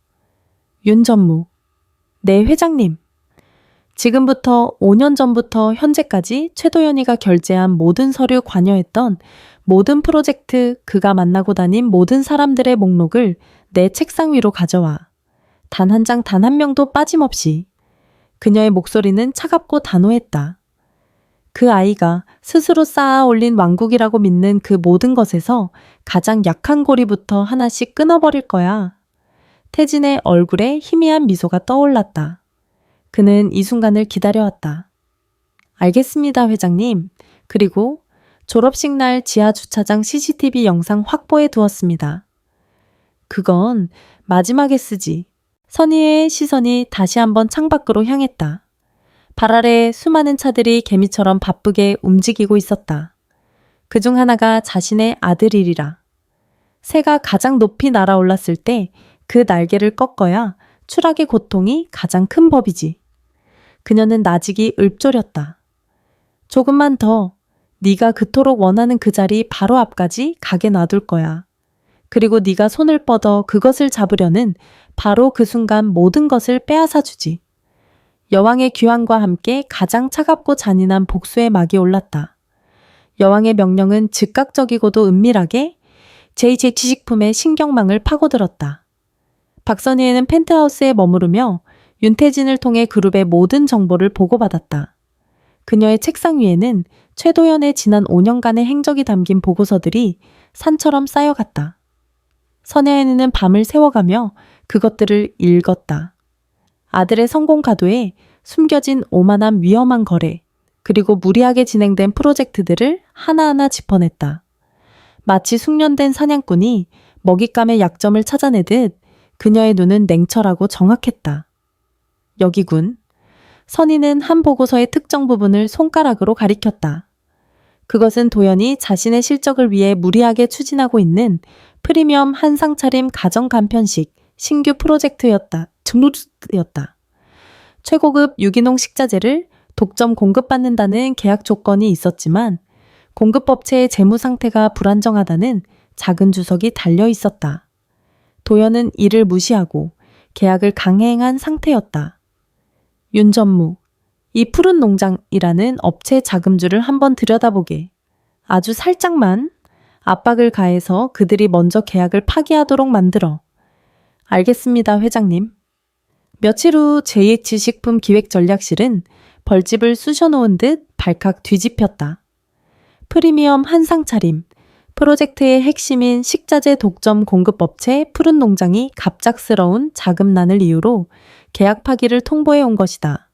S1: 윤 전무. 네, 회장님. 지금부터 5년 전부터 현재까지 최도연이가 결제한 모든 서류 관여했던 모든 프로젝트, 그가 만나고 다닌 모든 사람들의 목록을 내 책상 위로 가져와. 단 한 장, 단 한 명도 빠짐없이. 그녀의 목소리는 차갑고 단호했다. 그 아이가 스스로 쌓아 올린 왕국이라고 믿는 그 모든 것에서 가장 약한 고리부터 하나씩 끊어버릴 거야. 태진의 얼굴에 희미한 미소가 떠올랐다. 그는 이 순간을 기다려왔다. 알겠습니다, 회장님. 그리고 졸업식 날 지하 주차장 CCTV 영상 확보해 두었습니다. 그건 마지막에 쓰지. 선희의 시선이 다시 한번 창밖으로 향했다. 발 아래 수많은 차들이 개미처럼 바쁘게 움직이고 있었다. 그중 하나가 자신의 아들이리라. 새가 가장 높이 날아올랐을 때 그 날개를 꺾어야 추락의 고통이 가장 큰 법이지. 그녀는 나직이 읊조렸다. 조금만 더, 네가 그토록 원하는 그 자리 바로 앞까지 가게 놔둘 거야. 그리고 네가 손을 뻗어 그것을 잡으려는 바로 그 순간 모든 것을 빼앗아 주지. 여왕의 귀환과 함께 가장 차갑고 잔인한 복수의 막이 올랐다. 여왕의 명령은 즉각적이고도 은밀하게 JH식품의 신경망을 파고들었다. 박선희에는 펜트하우스에 머무르며 윤태진을 통해 그룹의 모든 정보를 보고받았다. 그녀의 책상 위에는 최도연의 지난 5년간의 행적이 담긴 보고서들이 산처럼 쌓여갔다. 선혜인은 밤을 새워가며 그것들을 읽었다. 아들의 성공 가도에 숨겨진 오만한 위험한 거래, 그리고 무리하게 진행된 프로젝트들을 하나하나 짚어냈다. 마치 숙련된 사냥꾼이 먹잇감의 약점을 찾아내듯 그녀의 눈은 냉철하고 정확했다. 여기군. 선희는 한 보고서의 특정 부분을 손가락으로 가리켰다. 그것은 도연이 자신의 실적을 위해 무리하게 추진하고 있는 프리미엄 한상차림 가정 간편식 신규 프로젝트였다. 최고급 유기농 식자재를 독점 공급받는다는 계약 조건이 있었지만 공급업체의 재무 상태가 불안정하다는 작은 주석이 달려 있었다. 도연은 이를 무시하고 계약을 강행한 상태였다. 윤전무, 이 푸른 농장이라는 업체 자금주를 한번 들여다보게. 아주 살짝만 압박을 가해서 그들이 먼저 계약을 파기하도록 만들어. 알겠습니다, 회장님. 며칠 후 JH식품기획전략실은 벌집을 쑤셔놓은 듯 발칵 뒤집혔다. 프리미엄 한상 차림, 프로젝트의 핵심인 식자재 독점 공급업체 푸른 농장이 갑작스러운 자금난을 이유로 계약 파기를 통보해 온 것이다.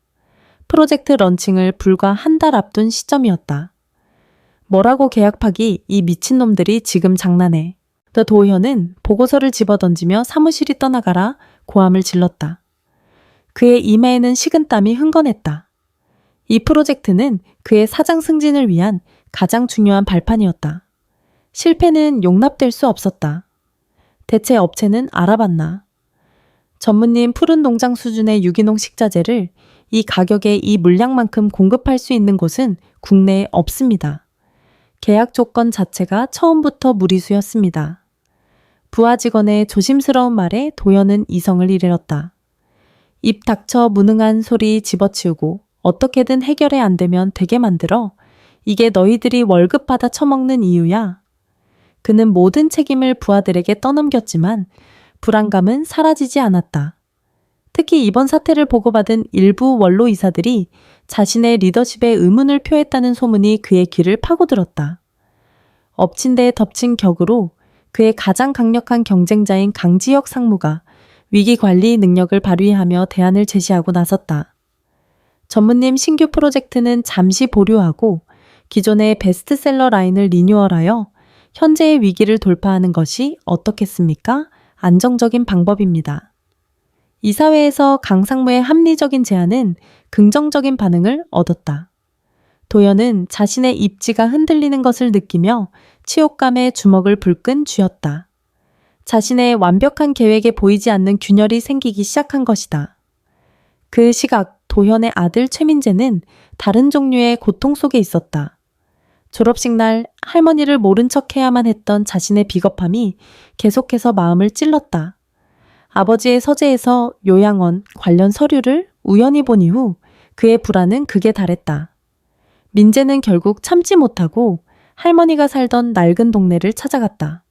S1: 프로젝트 런칭을 불과 한 달 앞둔 시점이었다. 뭐라고 계약 파기, 이 미친놈들이 지금 장난해. 도현은 보고서를 집어던지며 사무실이 떠나가라 고함을 질렀다. 그의 이마에는 식은땀이 흥건했다. 이 프로젝트는 그의 사장 승진을 위한 가장 중요한 발판이었다. 실패는 용납될 수 없었다. 대체 업체는 알아봤나? 전무님 푸른 농장 수준의 유기농 식자재를 이 가격에 이 물량만큼 공급할 수 있는 곳은 국내에 없습니다. 계약 조건 자체가 처음부터 무리수였습니다. 부하 직원의 조심스러운 말에 도연은 이성을 잃었다. 입 닥쳐 무능한 소리 집어치우고 어떻게든 해결이 안 되면 되게 만들어. 이게 너희들이 월급 받아 처먹는 이유야. 그는 모든 책임을 부하들에게 떠넘겼지만 불안감은 사라지지 않았다. 특히 이번 사태를 보고받은 일부 원로 이사들이 자신의 리더십에 의문을 표했다는 소문이 그의 귀를 파고들었다. 엎친 데 덮친 격으로 그의 가장 강력한 경쟁자인 강지혁 상무가 위기관리 능력을 발휘하며 대안을 제시하고 나섰다. 전무님 신규 프로젝트는 잠시 보류하고 기존의 베스트셀러 라인을 리뉴얼하여 현재의 위기를 돌파하는 것이 어떻겠습니까? 안정적인 방법입니다. 이사회에서 강 상무의 합리적인 제안은 긍정적인 반응을 얻었다. 도연은 자신의 입지가 흔들리는 것을 느끼며 치욕감에 주먹을 불끈 쥐었다. 자신의 완벽한 계획에 보이지 않는 균열이 생기기 시작한 것이다. 그 시각 도현의 아들 최민재는 다른 종류의 고통 속에 있었다. 졸업식 날 할머니를 모른 척 해야만 했던 자신의 비겁함이 계속해서 마음을 찔렀다. 아버지의 서재에서 요양원 관련 서류를 우연히 본 이후 그의 불안은 극에 달했다. 민재는 결국 참지 못하고 할머니가 살던 낡은 동네를 찾아갔다.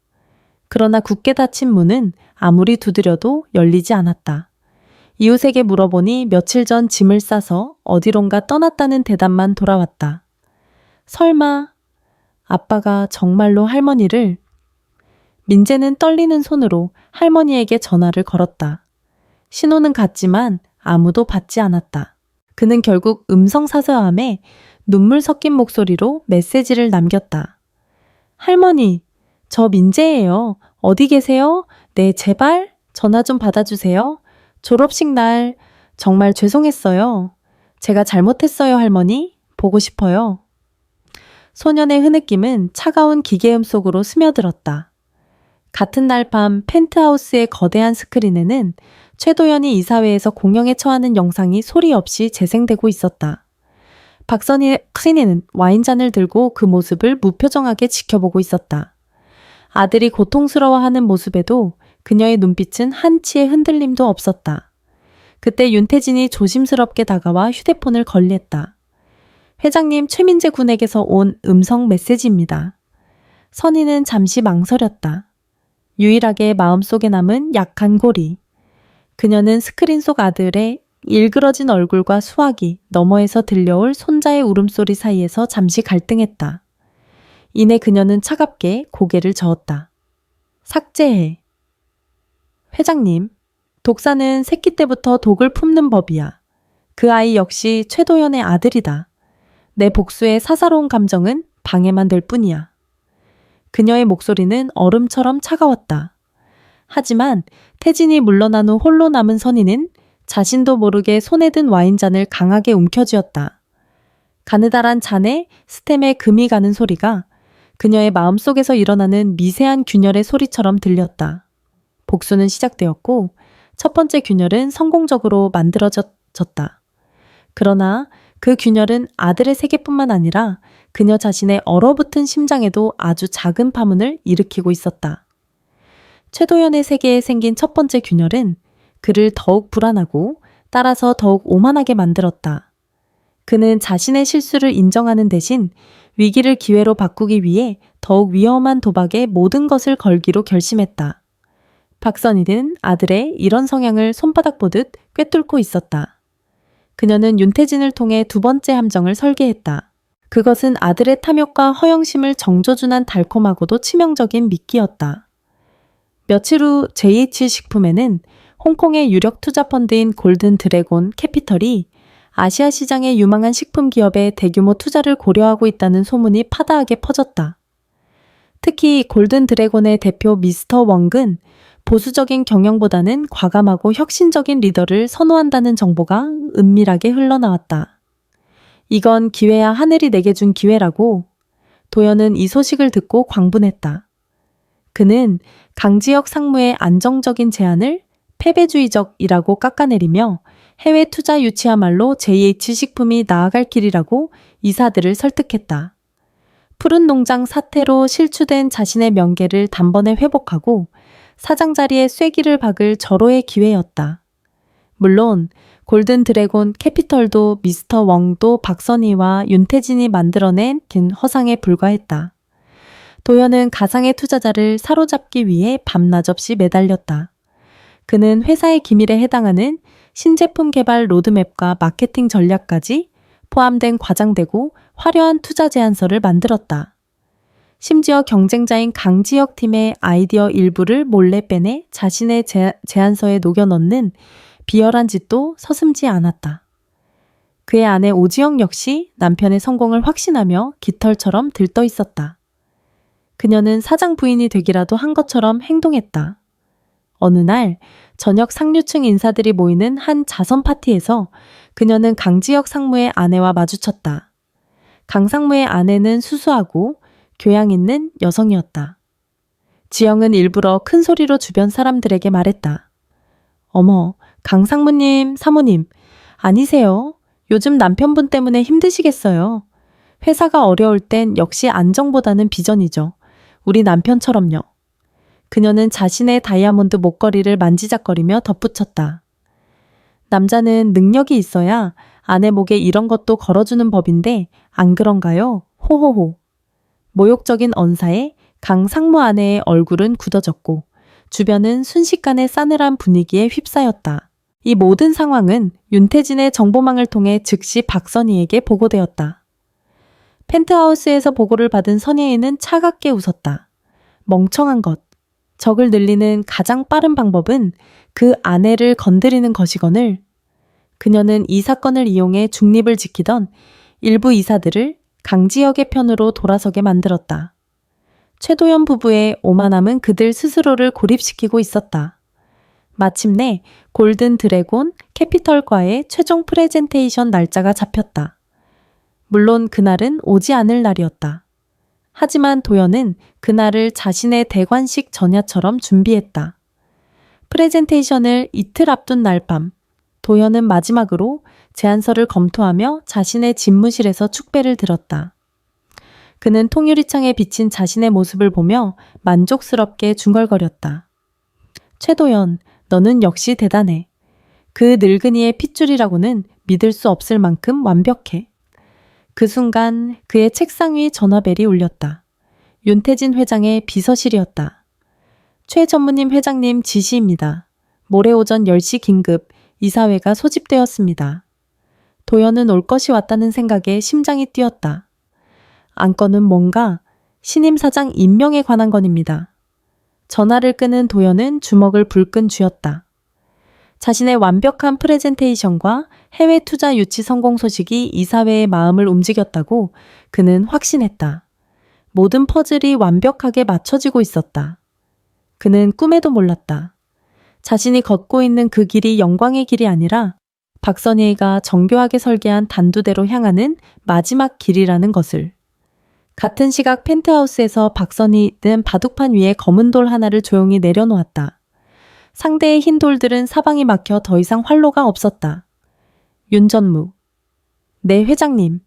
S1: 그러나 굳게 닫힌 문은 아무리 두드려도 열리지 않았다. 이웃에게 물어보니 며칠 전 짐을 싸서 어디론가 떠났다는 대답만 돌아왔다. 설마 아빠가 정말로 할머니를... 민재는 떨리는 손으로 할머니에게 전화를 걸었다. 신호는 갔지만 아무도 받지 않았다. 그는 결국 음성사서함에 눈물 섞인 목소리로 메시지를 남겼다. 할머니, 저 민재예요. 어디 계세요? 네, 제발 전화 좀 받아주세요. 졸업식 날 정말 죄송했어요. 제가 잘못했어요, 할머니. 보고 싶어요. 소년의 흐느낌은 차가운 기계음 속으로 스며들었다. 같은 날 밤 펜트하우스의 거대한 스크린에는 최도연이 이사회에서 공영에 처하는 영상이 소리 없이 재생되고 있었다. 박선희의 신이는 와인잔을 들고 그 모습을 무표정하게 지켜보고 있었다. 아들이 고통스러워하는 모습에도 그녀의 눈빛은 한치의 흔들림도 없었다. 그때 윤태진이 조심스럽게 다가와 휴대폰을 건넸다. 회장님 최민재 군에게서 온 음성 메시지입니다. 선희는 잠시 망설였다. 유일하게 마음속에 남은 약한 고리. 그녀는 스크린 속 아들의 일그러진 얼굴과 수화기, 너머에서 들려올 손자의 울음소리 사이에서 잠시 갈등했다. 이내 그녀는 차갑게 고개를 저었다. 삭제해. 회장님, 독사는 새끼 때부터 독을 품는 법이야. 그 아이 역시 최도연의 아들이다. 내 복수의 사사로운 감정은 방해만 될 뿐이야. 그녀의 목소리는 얼음처럼 차가웠다. 하지만 태진이 물러난 후 홀로 남은 선희는 자신도 모르게 손에 든 와인잔을 강하게 움켜쥐었다. 가느다란 잔에 스템에 금이 가는 소리가 그녀의 마음속에서 일어나는 미세한 균열의 소리처럼 들렸다. 복수는 시작되었고 첫 번째 균열은 성공적으로 만들어졌다. 그러나 그 균열은 아들의 세계뿐만 아니라 그녀 자신의 얼어붙은 심장에도 아주 작은 파문을 일으키고 있었다. 최도연의 세계에 생긴 첫 번째 균열은 그를 더욱 불안하고 따라서 더욱 오만하게 만들었다. 그는 자신의 실수를 인정하는 대신 위기를 기회로 바꾸기 위해 더욱 위험한 도박에 모든 것을 걸기로 결심했다. 박선희는 아들의 이런 성향을 손바닥 보듯 꿰뚫고 있었다. 그녀는 윤태진을 통해 두 번째 함정을 설계했다. 그것은 아들의 탐욕과 허영심을 정조준한 달콤하고도 치명적인 미끼였다. 며칠 후 JH식품에는 홍콩의 유력 투자 펀드인 골든 드래곤 캐피털이 아시아 시장의 유망한 식품 기업에 대규모 투자를 고려하고 있다는 소문이 파다하게 퍼졌다. 특히 골든 드래곤의 대표 미스터 웡은 보수적인 경영보다는 과감하고 혁신적인 리더를 선호한다는 정보가 은밀하게 흘러나왔다. 이건 기회야 하늘이 내게 준 기회라고. 도연은 이 소식을 듣고 광분했다. 그는 강지혁 상무의 안정적인 제안을 패배주의적이라고 깎아내리며 해외 투자 유치야말로 JH식품이 나아갈 길이라고 이사들을 설득했다. 푸른 농장 사태로 실추된 자신의 명계를 단번에 회복하고 사장 자리에 쐐기를 박을 절호의 기회였다. 물론 골든 드래곤 캐피털도 미스터 웡도 박선희와 윤태진이 만들어낸 긴 허상에 불과했다. 도연은 가상의 투자자를 사로잡기 위해 밤낮 없이 매달렸다. 그는 회사의 기밀에 해당하는 신제품 개발 로드맵과 마케팅 전략까지 포함된 과장되고 화려한 투자 제안서를 만들었다. 심지어 경쟁자인 강지혁 팀의 아이디어 일부를 몰래 빼내 자신의 제안서에 녹여 넣는 비열한 짓도 서슴지 않았다. 그의 아내 오지영 역시 남편의 성공을 확신하며 깃털처럼 들떠 있었다. 그녀는 사장 부인이 되기라도 한 것처럼 행동했다. 어느 날 저녁 상류층 인사들이 모이는 한 자선 파티에서 그녀는 강지혁 상무의 아내와 마주쳤다. 강 상무의 아내는 수수하고 교양 있는 여성이었다. 지영은 일부러 큰 소리로 주변 사람들에게 말했다. 어머, 강 상무님, 사모님, 아니세요? 요즘 남편분 때문에 힘드시겠어요. 회사가 어려울 땐 역시 안정보다는 비전이죠. 우리 남편처럼요. 그녀는 자신의 다이아몬드 목걸이를 만지작거리며 덧붙였다. 남자는 능력이 있어야 아내 목에 이런 것도 걸어주는 법인데 안 그런가요? 호호호. 모욕적인 언사에 강 상무 아내의 얼굴은 굳어졌고 주변은 순식간에 싸늘한 분위기에 휩싸였다. 이 모든 상황은 윤태진의 정보망을 통해 즉시 박선희에게 보고되었다. 펜트하우스에서 보고를 받은 선희는 차갑게 웃었다. 멍청한 것. 적을 늘리는 가장 빠른 방법은 그 아내를 건드리는 것이거늘. 그녀는 이 사건을 이용해 중립을 지키던 일부 이사들을 강지혁의 편으로 돌아서게 만들었다. 최도연 부부의 오만함은 그들 스스로를 고립시키고 있었다. 마침내 골든 드래곤 캐피털과의 최종 프레젠테이션 날짜가 잡혔다. 물론 그날은 오지 않을 날이었다. 하지만 도연은 그날을 자신의 대관식 전야처럼 준비했다. 프레젠테이션을 이틀 앞둔 날 밤, 도연은 마지막으로 제안서를 검토하며 자신의 집무실에서 축배를 들었다. 그는 통유리창에 비친 자신의 모습을 보며 만족스럽게 중얼거렸다. 최도연, 너는 역시 대단해. 그 늙은이의 핏줄이라고는 믿을 수 없을 만큼 완벽해. 그 순간 그의 책상 위 전화벨이 울렸다. 윤태진 회장의 비서실이었다. 최 전무님 회장님 지시입니다. 모레 오전 10시 긴급 이사회가 소집되었습니다. 도연은 올 것이 왔다는 생각에 심장이 뛰었다. 안건은 뭔가 신임 사장 임명에 관한 건입니다. 전화를 끄는 도연은 주먹을 불끈 쥐었다. 자신의 완벽한 프레젠테이션과 해외 투자 유치 성공 소식이 이사회의 마음을 움직였다고 그는 확신했다. 모든 퍼즐이 완벽하게 맞춰지고 있었다. 그는 꿈에도 몰랐다. 자신이 걷고 있는 그 길이 영광의 길이 아니라 박선희가 정교하게 설계한 단두대로 향하는 마지막 길이라는 것을. 같은 시각 펜트하우스에서 박선희는 바둑판 위에 검은 돌 하나를 조용히 내려놓았다. 상대의 흰 돌들은 사방이 막혀 더 이상 활로가 없었다. 윤전무. 네, 회장님.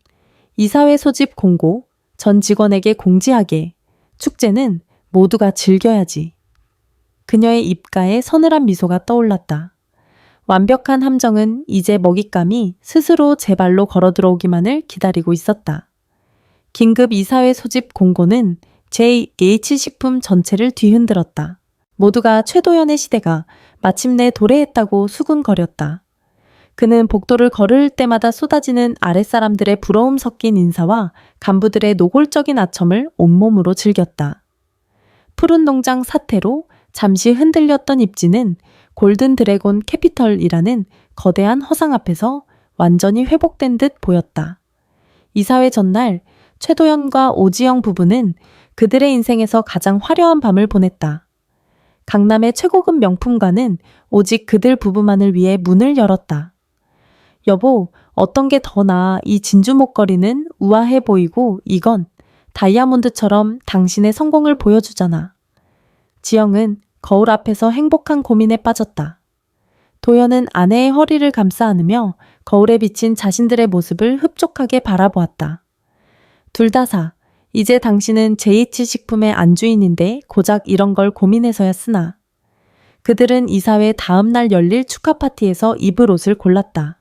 S1: 이사회 소집 공고, 전 직원에게 공지하게. 축제는 모두가 즐겨야지. 그녀의 입가에 서늘한 미소가 떠올랐다. 완벽한 함정은 이제 먹잇감이 스스로 제 발로 걸어 들어오기만을 기다리고 있었다. 긴급 이사회 소집 공고는 JH식품 전체를 뒤흔들었다. 모두가 최도연의 시대가 마침내 도래했다고 수군거렸다. 그는 복도를 걸을 때마다 쏟아지는 아랫사람들의 부러움 섞인 인사와 간부들의 노골적인 아첨을 온몸으로 즐겼다. 푸른 농장 사태로 잠시 흔들렸던 입지는 골든 드래곤 캐피털이라는 거대한 허상 앞에서 완전히 회복된 듯 보였다. 이사회 전날 최도연과 오지영 부부는 그들의 인생에서 가장 화려한 밤을 보냈다. 강남의 최고급 명품관은 오직 그들 부부만을 위해 문을 열었다. 여보, 어떤 게 더 나아? 이 진주 목걸이는 우아해 보이고 이건 다이아몬드처럼 당신의 성공을 보여주잖아. 지영은 거울 앞에서 행복한 고민에 빠졌다. 도연은 아내의 허리를 감싸 안으며 거울에 비친 자신들의 모습을 흡족하게 바라보았다. 둘 다 사. 이제 당신은 JH식품의 안주인인데 고작 이런 걸 고민해서야 쓰나. 그들은 이사회 다음 날 열릴 축하 파티에서 입을 옷을 골랐다.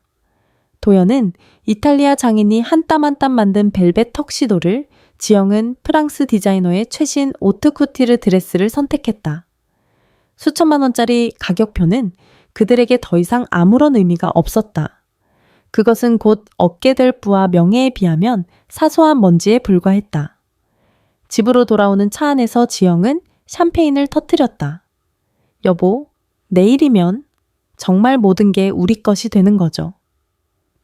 S1: 도연은 이탈리아 장인이 한 땀 한 땀 만든 벨벳 턱시도를, 지영은 프랑스 디자이너의 최신 오트쿠티르 드레스를 선택했다. 수천만 원짜리 가격표는 그들에게 더 이상 아무런 의미가 없었다. 그것은 곧 얻게 될 부와 명예에 비하면 사소한 먼지에 불과했다. 집으로 돌아오는 차 안에서 지영은 샴페인을 터뜨렸다. 여보, 내일이면 정말 모든 게 우리 것이 되는 거죠.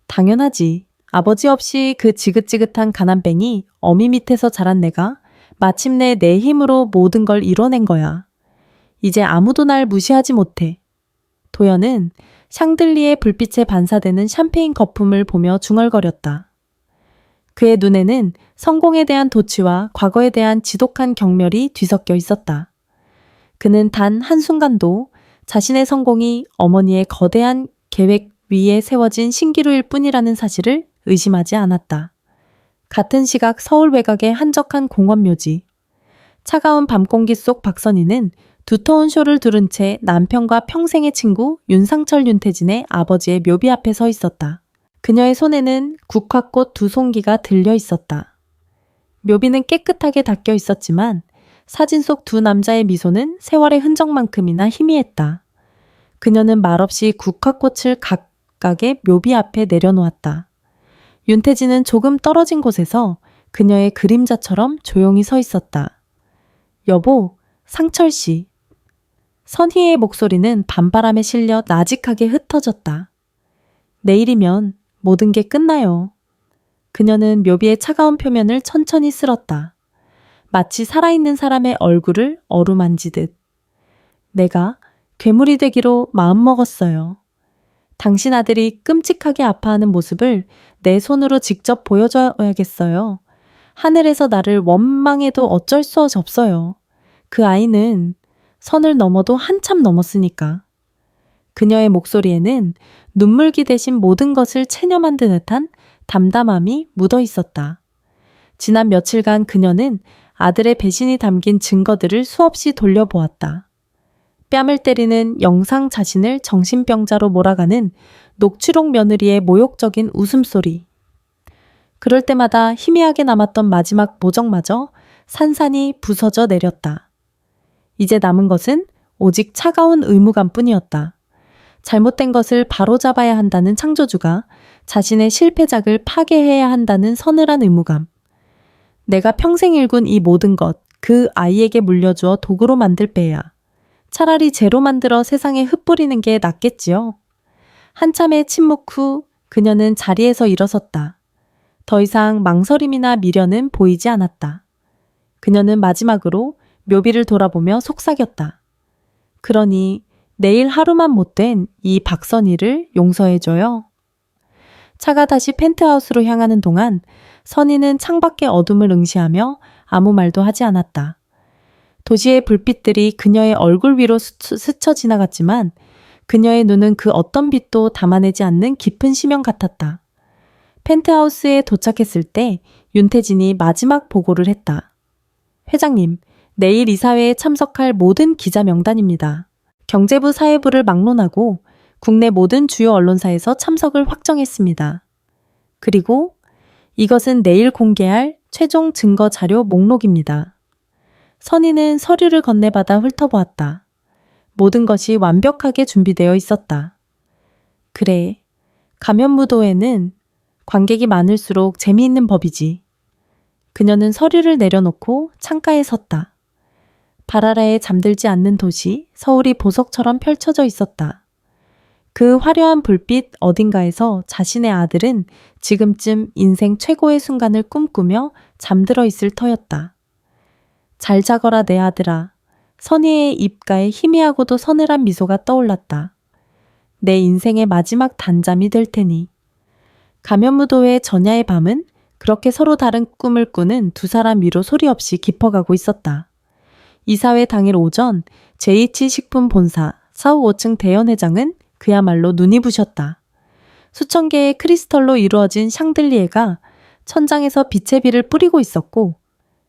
S1: 당연하지. 아버지 없이 그 지긋지긋한 가난뱅이 어미 밑에서 자란 내가 마침내 내 힘으로 모든 걸 이뤄낸 거야. 이제 아무도 날 무시하지 못해. 도연은 샹들리에 불빛에 반사되는 샴페인 거품을 보며 중얼거렸다. 그의 눈에는 성공에 대한 도취와 과거에 대한 지독한 경멸이 뒤섞여 있었다. 그는 단 한순간도 자신의 성공이 어머니의 거대한 계획 위에 세워진 신기루일 뿐이라는 사실을 의심하지 않았다. 같은 시각 서울 외곽의 한적한 공원묘지. 차가운 밤공기 속 박선희는 두터운 쇼를 두른 채 남편과 평생의 친구 윤상철 윤태진의 아버지의 묘비 앞에 서 있었다. 그녀의 손에는 국화꽃 2송기가 들려 있었다. 묘비는 깨끗하게 닦여 있었지만 사진 속 두 남자의 미소는 세월의 흔적만큼이나 희미했다. 그녀는 말없이 국화꽃을 각각의 묘비 앞에 내려놓았다. 윤태진은 조금 떨어진 곳에서 그녀의 그림자처럼 조용히 서 있었다. 여보, 상철 씨. 선희의 목소리는 밤바람에 실려 나직하게 흩어졌다. 내일이면 모든 게 끝나요. 그녀는 묘비의 차가운 표면을 천천히 쓸었다. 마치 살아있는 사람의 얼굴을 어루만지듯. 내가 괴물이 되기로 마음먹었어요. 당신 아들이 끔찍하게 아파하는 모습을 내 손으로 직접 보여줘야겠어요. 하늘에서 나를 원망해도 어쩔 수 없어요. 그 아이는 선을 넘어도 한참 넘었으니까. 그녀의 목소리에는 눈물기 대신 모든 것을 체념한 듯한 담담함이 묻어 있었다. 지난 며칠간 그녀는 아들의 배신이 담긴 증거들을 수없이 돌려보았다. 뺨을 때리는 영상 자신을 정신병자로 몰아가는 녹취록 며느리의 모욕적인 웃음소리. 그럴 때마다 희미하게 남았던 마지막 모적마저 산산이 부서져 내렸다. 이제 남은 것은 오직 차가운 의무감뿐이었다. 잘못된 것을 바로잡아야 한다는 창조주가 자신의 실패작을 파괴해야 한다는 서늘한 의무감. 내가 평생 일군 이 모든 것, 그 아이에게 물려주어 도구로 만들 빼야. 차라리 죄로 만들어 세상에 흩뿌리는 게 낫겠지요. 한참의 침묵 후 그녀는 자리에서 일어섰다. 더 이상 망설임이나 미련은 보이지 않았다. 그녀는 마지막으로 묘비를 돌아보며 속삭였다. 그러니 내일 하루만 못된 이 박선희를 용서해줘요. 차가 다시 펜트하우스로 향하는 동안 선희는 창밖의 어둠을 응시하며 아무 말도 하지 않았다. 도시의 불빛들이 그녀의 얼굴 위로 스쳐 지나갔지만 그녀의 눈은 그 어떤 빛도 담아내지 않는 깊은 심연 같았다. 펜트하우스에 도착했을 때 윤태진이 마지막 보고를 했다. 회장님, 내일 이사회에 참석할 모든 기자 명단입니다. 경제부 사회부를 막론하고 국내 모든 주요 언론사에서 참석을 확정했습니다. 그리고 이것은 내일 공개할 최종 증거 자료 목록입니다. 선희는 서류를 건네받아 훑어보았다. 모든 것이 완벽하게 준비되어 있었다. 그래, 가면무도회는 관객이 많을수록 재미있는 법이지. 그녀는 서류를 내려놓고 창가에 섰다. 바라라에 잠들지 않는 도시, 서울이 보석처럼 펼쳐져 있었다. 그 화려한 불빛 어딘가에서 자신의 아들은 지금쯤 인생 최고의 순간을 꿈꾸며 잠들어 있을 터였다. 잘 자거라 내 아들아. 선희의 입가에 희미하고도 서늘한 미소가 떠올랐다. 내 인생의 마지막 단잠이 될 테니. 가면무도회 전야의 밤은 그렇게 서로 다른 꿈을 꾸는 두 사람 위로 소리 없이 깊어가고 있었다. 이사회 당일 오전 JH식품 본사 사후 5층 대연회장은 그야말로 눈이 부셨다. 수천 개의 크리스털로 이루어진 샹들리에가 천장에서 빛의 비를 뿌리고 있었고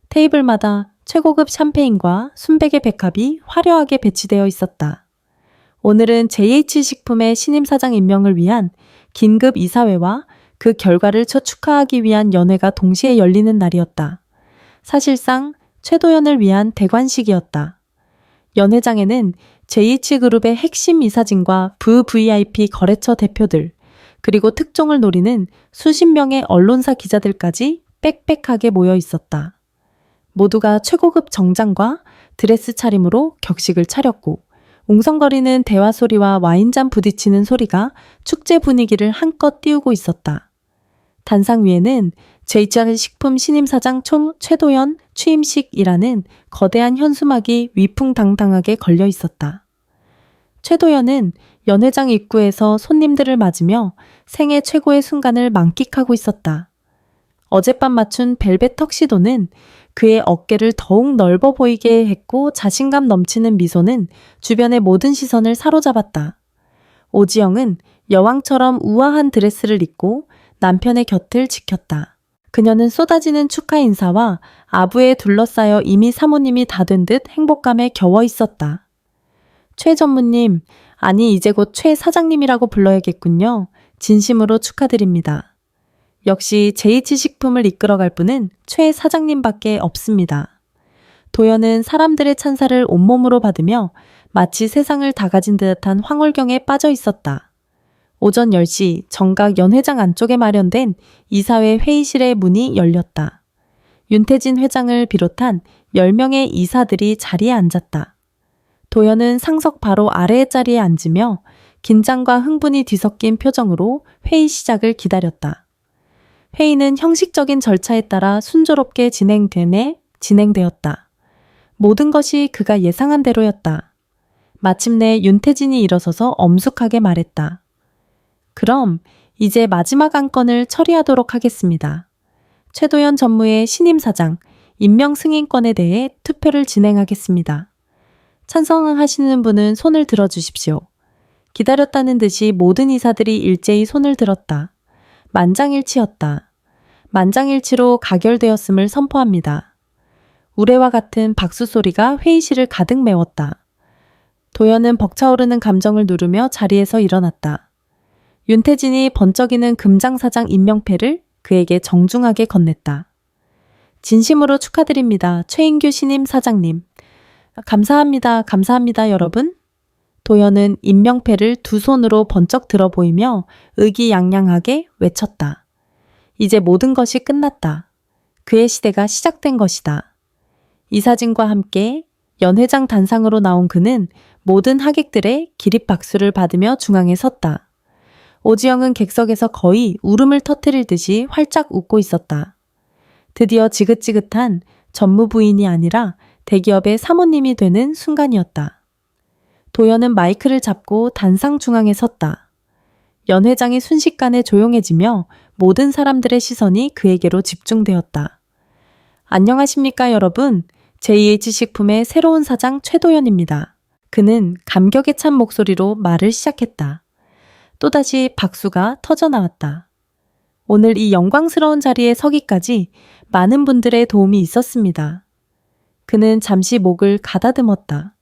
S1: 테이블마다 최고급 샴페인과 순백의 백합이 화려하게 배치되어 있었다. 오늘은 JH식품의 신임 사장 임명을 위한 긴급 이사회와 그 결과를 축하하기 위한 연회가 동시에 열리는 날이었다. 사실상 최도연을 위한 대관식이었다. 연회장에는 JH그룹의 핵심 이사진과 VVIP 거래처 대표들, 그리고 특종을 노리는 수십 명의 언론사 기자들까지 빽빽하게 모여 있었다. 모두가 최고급 정장과 드레스 차림으로 격식을 차렸고 웅성거리는 대화 소리와 와인잔 부딪히는 소리가 축제 분위기를 한껏 띄우고 있었다. 단상 위에는 JH식품 신임사장 최도연 취임식이라는 거대한 현수막이 위풍당당하게 걸려 있었다. 최도연은 연회장 입구에서 손님들을 맞으며 생애 최고의 순간을 만끽하고 있었다. 어젯밤 맞춘 벨벳 턱시도는 그의 어깨를 더욱 넓어 보이게 했고 자신감 넘치는 미소는 주변의 모든 시선을 사로잡았다. 오지영은 여왕처럼 우아한 드레스를 입고 남편의 곁을 지켰다. 그녀는 쏟아지는 축하 인사와 아부에 둘러싸여 이미 사모님이 다 된 듯 행복감에 겨워 있었다. 최 전무님, 아니 이제 곧 최 사장님이라고 불러야겠군요. 진심으로 축하드립니다. 역시 JH식품을 이끌어갈 분은 최 사장님밖에 없습니다. 도연은 사람들의 찬사를 온몸으로 받으며 마치 세상을 다 가진 듯한 황홀경에 빠져 있었다. 오전 10시 정각 연회장 안쪽에 마련된 이사회 회의실의 문이 열렸다. 윤태진 회장을 비롯한 10명의 이사들이 자리에 앉았다. 도연은 상석 바로 아래의 자리에 앉으며 긴장과 흥분이 뒤섞인 표정으로 회의 시작을 기다렸다. 회의는 형식적인 절차에 따라 순조롭게 진행되었다. 모든 것이 그가 예상한 대로였다. 마침내 윤태진이 일어서서 엄숙하게 말했다. 그럼 이제 마지막 안건을 처리하도록 하겠습니다. 최도연 전무의 신임 사장, 임명 승인권에 대해 투표를 진행하겠습니다. 찬성하시는 분은 손을 들어주십시오. 기다렸다는 듯이 모든 이사들이 일제히 손을 들었다. 만장일치였다. 만장일치로 가결되었음을 선포합니다. 우레와 같은 박수 소리가 회의실을 가득 메웠다. 도연은 벅차오르는 감정을 누르며 자리에서 일어났다. 윤태진이 번쩍이는 금장사장 임명패를 그에게 정중하게 건넸다. 진심으로 축하드립니다. 최인규 신임 사장님. 감사합니다. 감사합니다, 여러분. 도연은 임명패를 두 손으로 번쩍 들어 보이며 의기양양하게 외쳤다. 이제 모든 것이 끝났다. 그의 시대가 시작된 것이다. 이사진과 함께 연회장 단상으로 나온 그는 모든 하객들의 기립박수를 받으며 중앙에 섰다. 오지영은 객석에서 거의 울음을 터뜨릴 듯이 활짝 웃고 있었다. 드디어 지긋지긋한 전무부인이 아니라 대기업의 사모님이 되는 순간이었다. 도연은 마이크를 잡고 단상 중앙에 섰다. 연회장이 순식간에 조용해지며 모든 사람들의 시선이 그에게로 집중되었다. 안녕하십니까 여러분. JH식품의 새로운 사장 최도연입니다. 그는 감격에 찬 목소리로 말을 시작했다. 또다시 박수가 터져나왔다. 오늘 이 영광스러운 자리에 서기까지 많은 분들의 도움이 있었습니다. 그는 잠시 목을 가다듬었다.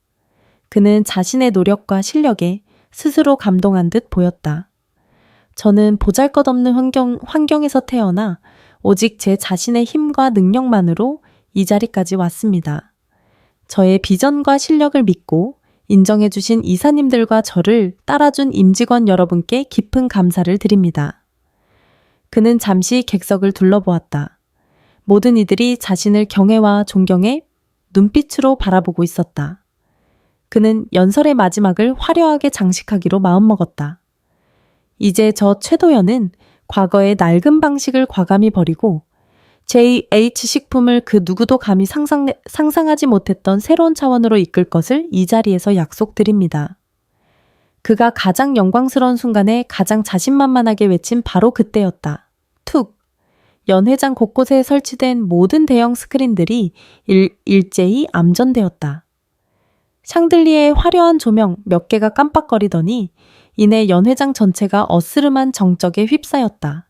S1: 그는 자신의 노력과 실력에 스스로 감동한 듯 보였다. 저는 보잘것없는 환경에서 태어나 오직 제 자신의 힘과 능력만으로 이 자리까지 왔습니다. 저의 비전과 실력을 믿고 인정해주신 이사님들과 저를 따라준 임직원 여러분께 깊은 감사를 드립니다. 그는 잠시 객석을 둘러보았다. 모든 이들이 자신을 경애와 존경의 눈빛으로 바라보고 있었다. 그는 연설의 마지막을 화려하게 장식하기로 마음먹었다. 이제 저 최도연은 과거의 낡은 방식을 과감히 버리고 JH식품을 그 누구도 감히 상상하지 못했던 새로운 차원으로 이끌 것을 이 자리에서 약속드립니다. 그가 가장 영광스러운 순간에 가장 자신만만하게 외친 바로 그때였다. 툭! 연회장 곳곳에 설치된 모든 대형 스크린들이 일제히 암전되었다. 샹들리에의 화려한 조명 몇 개가 깜빡거리더니 이내 연회장 전체가 어스름한 정적에 휩싸였다.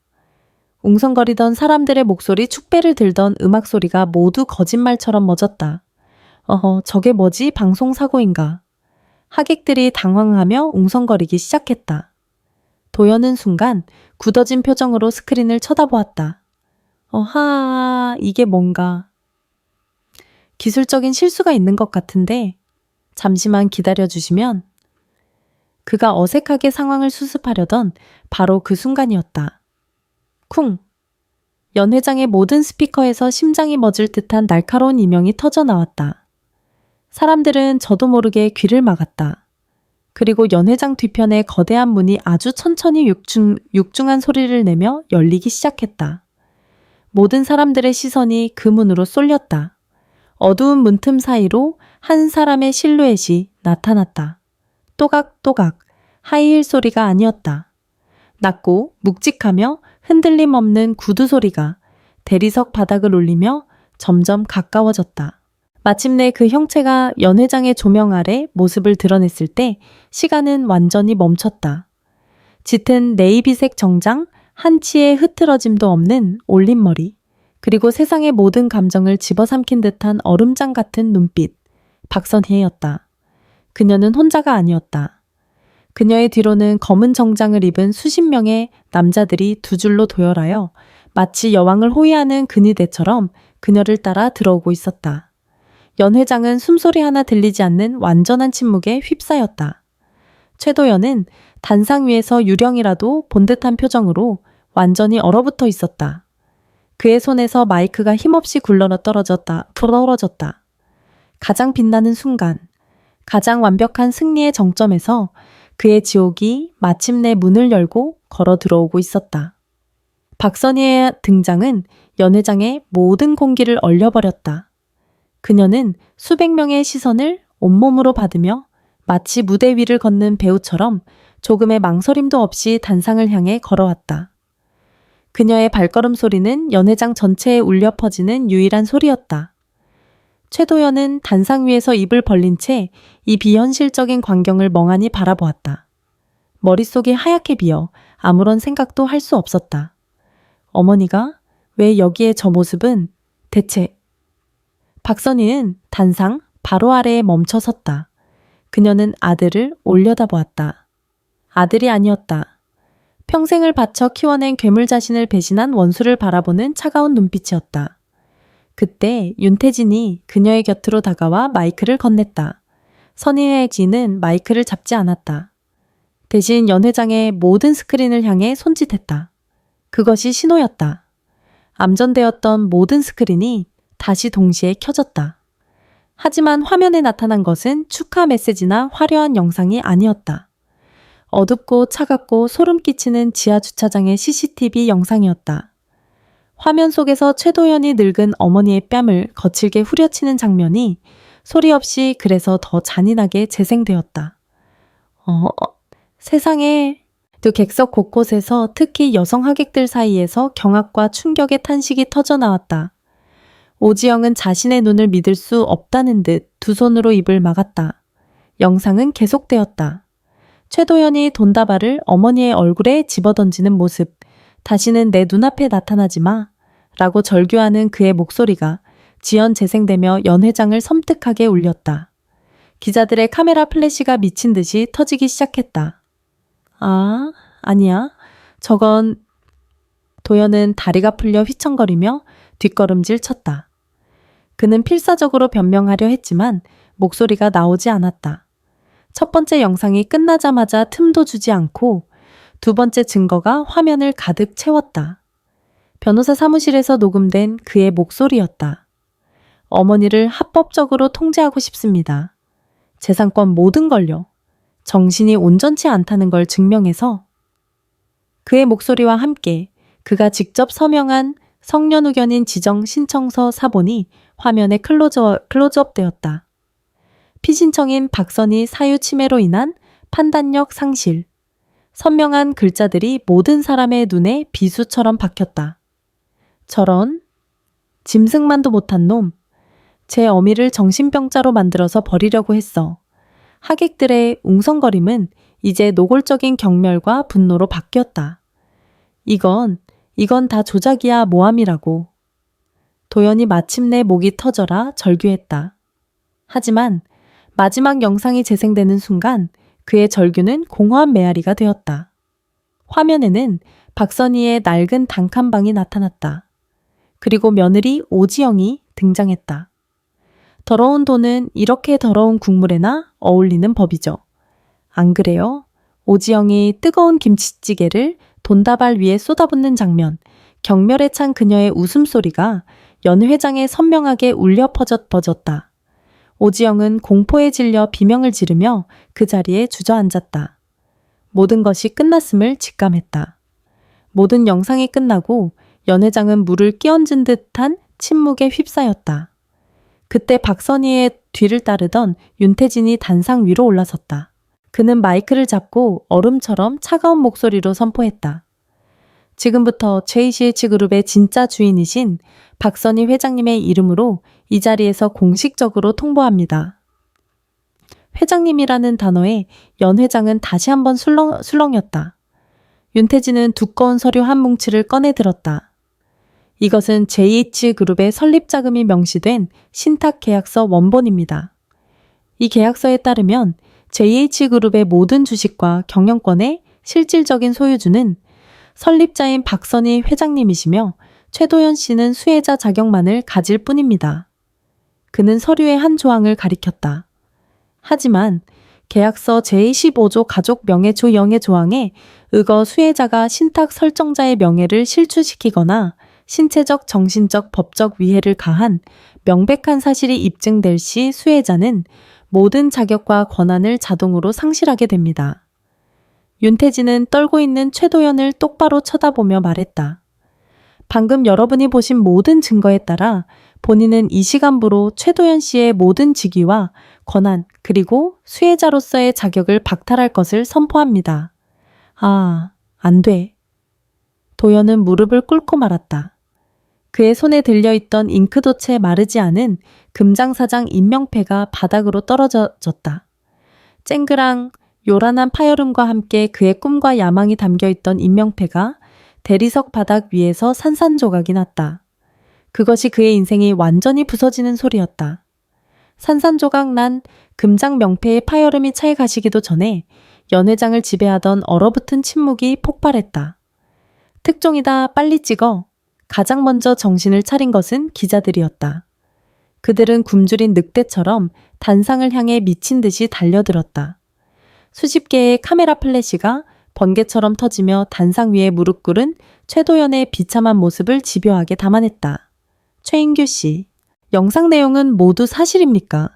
S1: 웅성거리던 사람들의 목소리, 축배를 들던 음악 소리가 모두 거짓말처럼 멎었다. 저게 뭐지? 방송사고인가? 하객들이 당황하며 웅성거리기 시작했다. 도연은 순간 굳어진 표정으로 스크린을 쳐다보았다. 이게 뭔가. 기술적인 실수가 있는 것 같은데 잠시만 기다려주시면. 그가 어색하게 상황을 수습하려던 바로 그 순간이었다. 쿵! 연회장의 모든 스피커에서 심장이 멎을 듯한 날카로운 이명이 터져 나왔다. 사람들은 저도 모르게 귀를 막았다. 그리고 연회장 뒤편의 거대한 문이 아주 천천히 육중한 소리를 내며 열리기 시작했다. 모든 사람들의 시선이 그 문으로 쏠렸다. 어두운 문틈 사이로 한 사람의 실루엣이 나타났다. 또각또각 하이힐 소리가 아니었다. 낮고 묵직하며 흔들림 없는 구두 소리가 대리석 바닥을 울리며 점점 가까워졌다. 마침내 그 형체가 연회장의 조명 아래 모습을 드러냈을 때 시간은 완전히 멈췄다. 짙은 네이비색 정장, 한치의 흐트러짐도 없는 올림머리, 그리고 세상의 모든 감정을 집어삼킨 듯한 얼음장 같은 눈빛, 박선희였다. 그녀는 혼자가 아니었다. 그녀의 뒤로는 검은 정장을 입은 수십 명의 남자들이 두 줄로 도열하여 마치 여왕을 호위하는 근위대처럼 그녀를 따라 들어오고 있었다. 연 회장은 숨소리 하나 들리지 않는 완전한 침묵에 휩싸였다. 최도연은 단상 위에서 유령이라도 본 듯한 표정으로 완전히 얼어붙어 있었다. 그의 손에서 마이크가 힘없이 굴러러 떨어졌다. 가장 빛나는 순간, 가장 완벽한 승리의 정점에서 그의 지옥이 마침내 문을 열고 걸어 들어오고 있었다. 박선희의 등장은 연회장의 모든 공기를 얼려버렸다. 그녀는 수백 명의 시선을 온몸으로 받으며 마치 무대 위를 걷는 배우처럼 조금의 망설임도 없이 단상을 향해 걸어왔다. 그녀의 발걸음 소리는 연회장 전체에 울려 퍼지는 유일한 소리였다. 최도연은 단상 위에서 입을 벌린 채 이 비현실적인 광경을 멍하니 바라보았다. 머릿속이 하얗게 비어 아무런 생각도 할 수 없었다. 어머니가 왜 여기에 저 모습은 대체. 박선희는 단상 바로 아래에 멈춰 섰다. 그녀는 아들을 올려다보았다. 아들이 아니었다. 평생을 바쳐 키워낸 괴물 자신을 배신한 원수를 바라보는 차가운 눈빛이었다. 그때 윤태진이 그녀의 곁으로 다가와 마이크를 건넸다. 선희진 마이크를 잡지 않았다. 대신 연 회장의 모든 스크린을 향해 손짓했다. 그것이 신호였다. 암전되었던 모든 스크린이 다시 동시에 켜졌다. 하지만 화면에 나타난 것은 축하 메시지나 화려한 영상이 아니었다. 어둡고 차갑고 소름 끼치는 지하 주차장의 CCTV 영상이었다. 화면 속에서 최도연이 늙은 어머니의 뺨을 거칠게 후려치는 장면이 소리 없이 그래서 더 잔인하게 재생되었다. 세상에. 또 객석 곳곳에서 특히 여성 하객들 사이에서 경악과 충격의 탄식이 터져 나왔다. 오지영은 자신의 눈을 믿을 수 없다는 듯 두 손으로 입을 막았다. 영상은 계속되었다. 최도연이 돈다발을 어머니의 얼굴에 집어던지는 모습, 다시는 내 눈앞에 나타나지 마. 라고 절규하는 그의 목소리가 지연 재생되며 연 회장을 섬뜩하게 울렸다. 기자들의 카메라 플래시가 미친 듯이 터지기 시작했다. 아, 아니야. 저건... 도연은 다리가 풀려 휘청거리며 뒷걸음질 쳤다. 그는 필사적으로 변명하려 했지만 목소리가 나오지 않았다. 첫 번째 영상이 끝나자마자 틈도 주지 않고 두 번째 증거가 화면을 가득 채웠다. 변호사 사무실에서 녹음된 그의 목소리였다. 어머니를 합법적으로 통제하고 싶습니다. 재산권 모든 걸요. 정신이 온전치 않다는 걸 증명해서. 그의 목소리와 함께 그가 직접 서명한 성년후견인 지정 신청서 사본이 화면에 클로즈업 되었다. 피신청인 박선희 사유 침해로 인한 판단력 상실. 선명한 글자들이 모든 사람의 눈에 비수처럼 박혔다. 저런 짐승만도 못한 놈. 제 어미를 정신병자로 만들어서 버리려고 했어. 하객들의 웅성거림은 이제 노골적인 경멸과 분노로 바뀌었다. 이건 다 조작이야 모함이라고. 도연이 마침내 목이 터져라 절규했다. 하지만 마지막 영상이 재생되는 순간 그의 절규는 공허한 메아리가 되었다. 화면에는 박선희의 낡은 단칸방이 나타났다. 그리고 며느리 오지영이 등장했다. 더러운 돈은 이렇게 더러운 국물에나 어울리는 법이죠. 안 그래요? 오지영이 뜨거운 김치찌개를 돈다발 위에 쏟아붓는 장면, 경멸에 찬 그녀의 웃음소리가 연 회장에 선명하게 울려 퍼졌다. 오지영은 공포에 질려 비명을 지르며 그 자리에 주저앉았다. 모든 것이 끝났음을 직감했다. 모든 영상이 끝나고 연 회장은 물을 끼얹은 듯한 침묵에 휩싸였다. 그때 박선희의 뒤를 따르던 윤태진이 단상 위로 올라섰다. 그는 마이크를 잡고 얼음처럼 차가운 목소리로 선포했다. 지금부터 JCH그룹의 진짜 주인이신 박선희 회장님의 이름으로 이 자리에서 공식적으로 통보합니다. 회장님이라는 단어에 연 회장은 다시 한번 술렁였다. 윤태진은 두꺼운 서류 한 뭉치를 꺼내 들었다. 이것은 JH그룹의 설립 자금이 명시된 신탁 계약서 원본입니다. 이 계약서에 따르면 JH그룹의 모든 주식과 경영권의 실질적인 소유주는 설립자인 박선희 회장님이시며 최도연 씨는 수혜자 자격만을 가질 뿐입니다. 그는 서류의 한 조항을 가리켰다. 하지만 계약서 제15조 가족 명예 조0의 조항에 의거 수혜자가 신탁 설정자의 명예를 실추시키거나 신체적, 정신적, 법적 위해를 가한 명백한 사실이 입증될 시 수혜자는 모든 자격과 권한을 자동으로 상실하게 됩니다. 윤태진은 떨고 있는 최도연을 똑바로 쳐다보며 말했다. 방금 여러분이 보신 모든 증거에 따라 본인은 이 시간부로 최도연 씨의 모든 직위와 권한 그리고 수혜자로서의 자격을 박탈할 것을 선포합니다. 아, 안 돼. 도연은 무릎을 꿇고 말았다. 그의 손에 들려있던 잉크도채 마르지 않은 금장사장 임명패가 바닥으로 떨어졌다. 쨍그랑 요란한 파여름과 함께 그의 꿈과 야망이 담겨있던 임명패가 대리석 바닥 위에서 산산조각이 났다. 그것이 그의 인생이 완전히 부서지는 소리였다. 산산조각 난 금장 명패의 파여름이 차에 가시기도 전에 연 회장을 지배하던 얼어붙은 침묵이 폭발했다. 특종이다, 빨리 찍어. 가장 먼저 정신을 차린 것은 기자들이었다. 그들은 굶주린 늑대처럼 단상을 향해 미친 듯이 달려들었다. 수십 개의 카메라 플래시가 번개처럼 터지며 단상 위에 무릎 꿇은 최도연의 비참한 모습을 집요하게 담아냈다. 최인규 씨, 영상 내용은 모두 사실입니까?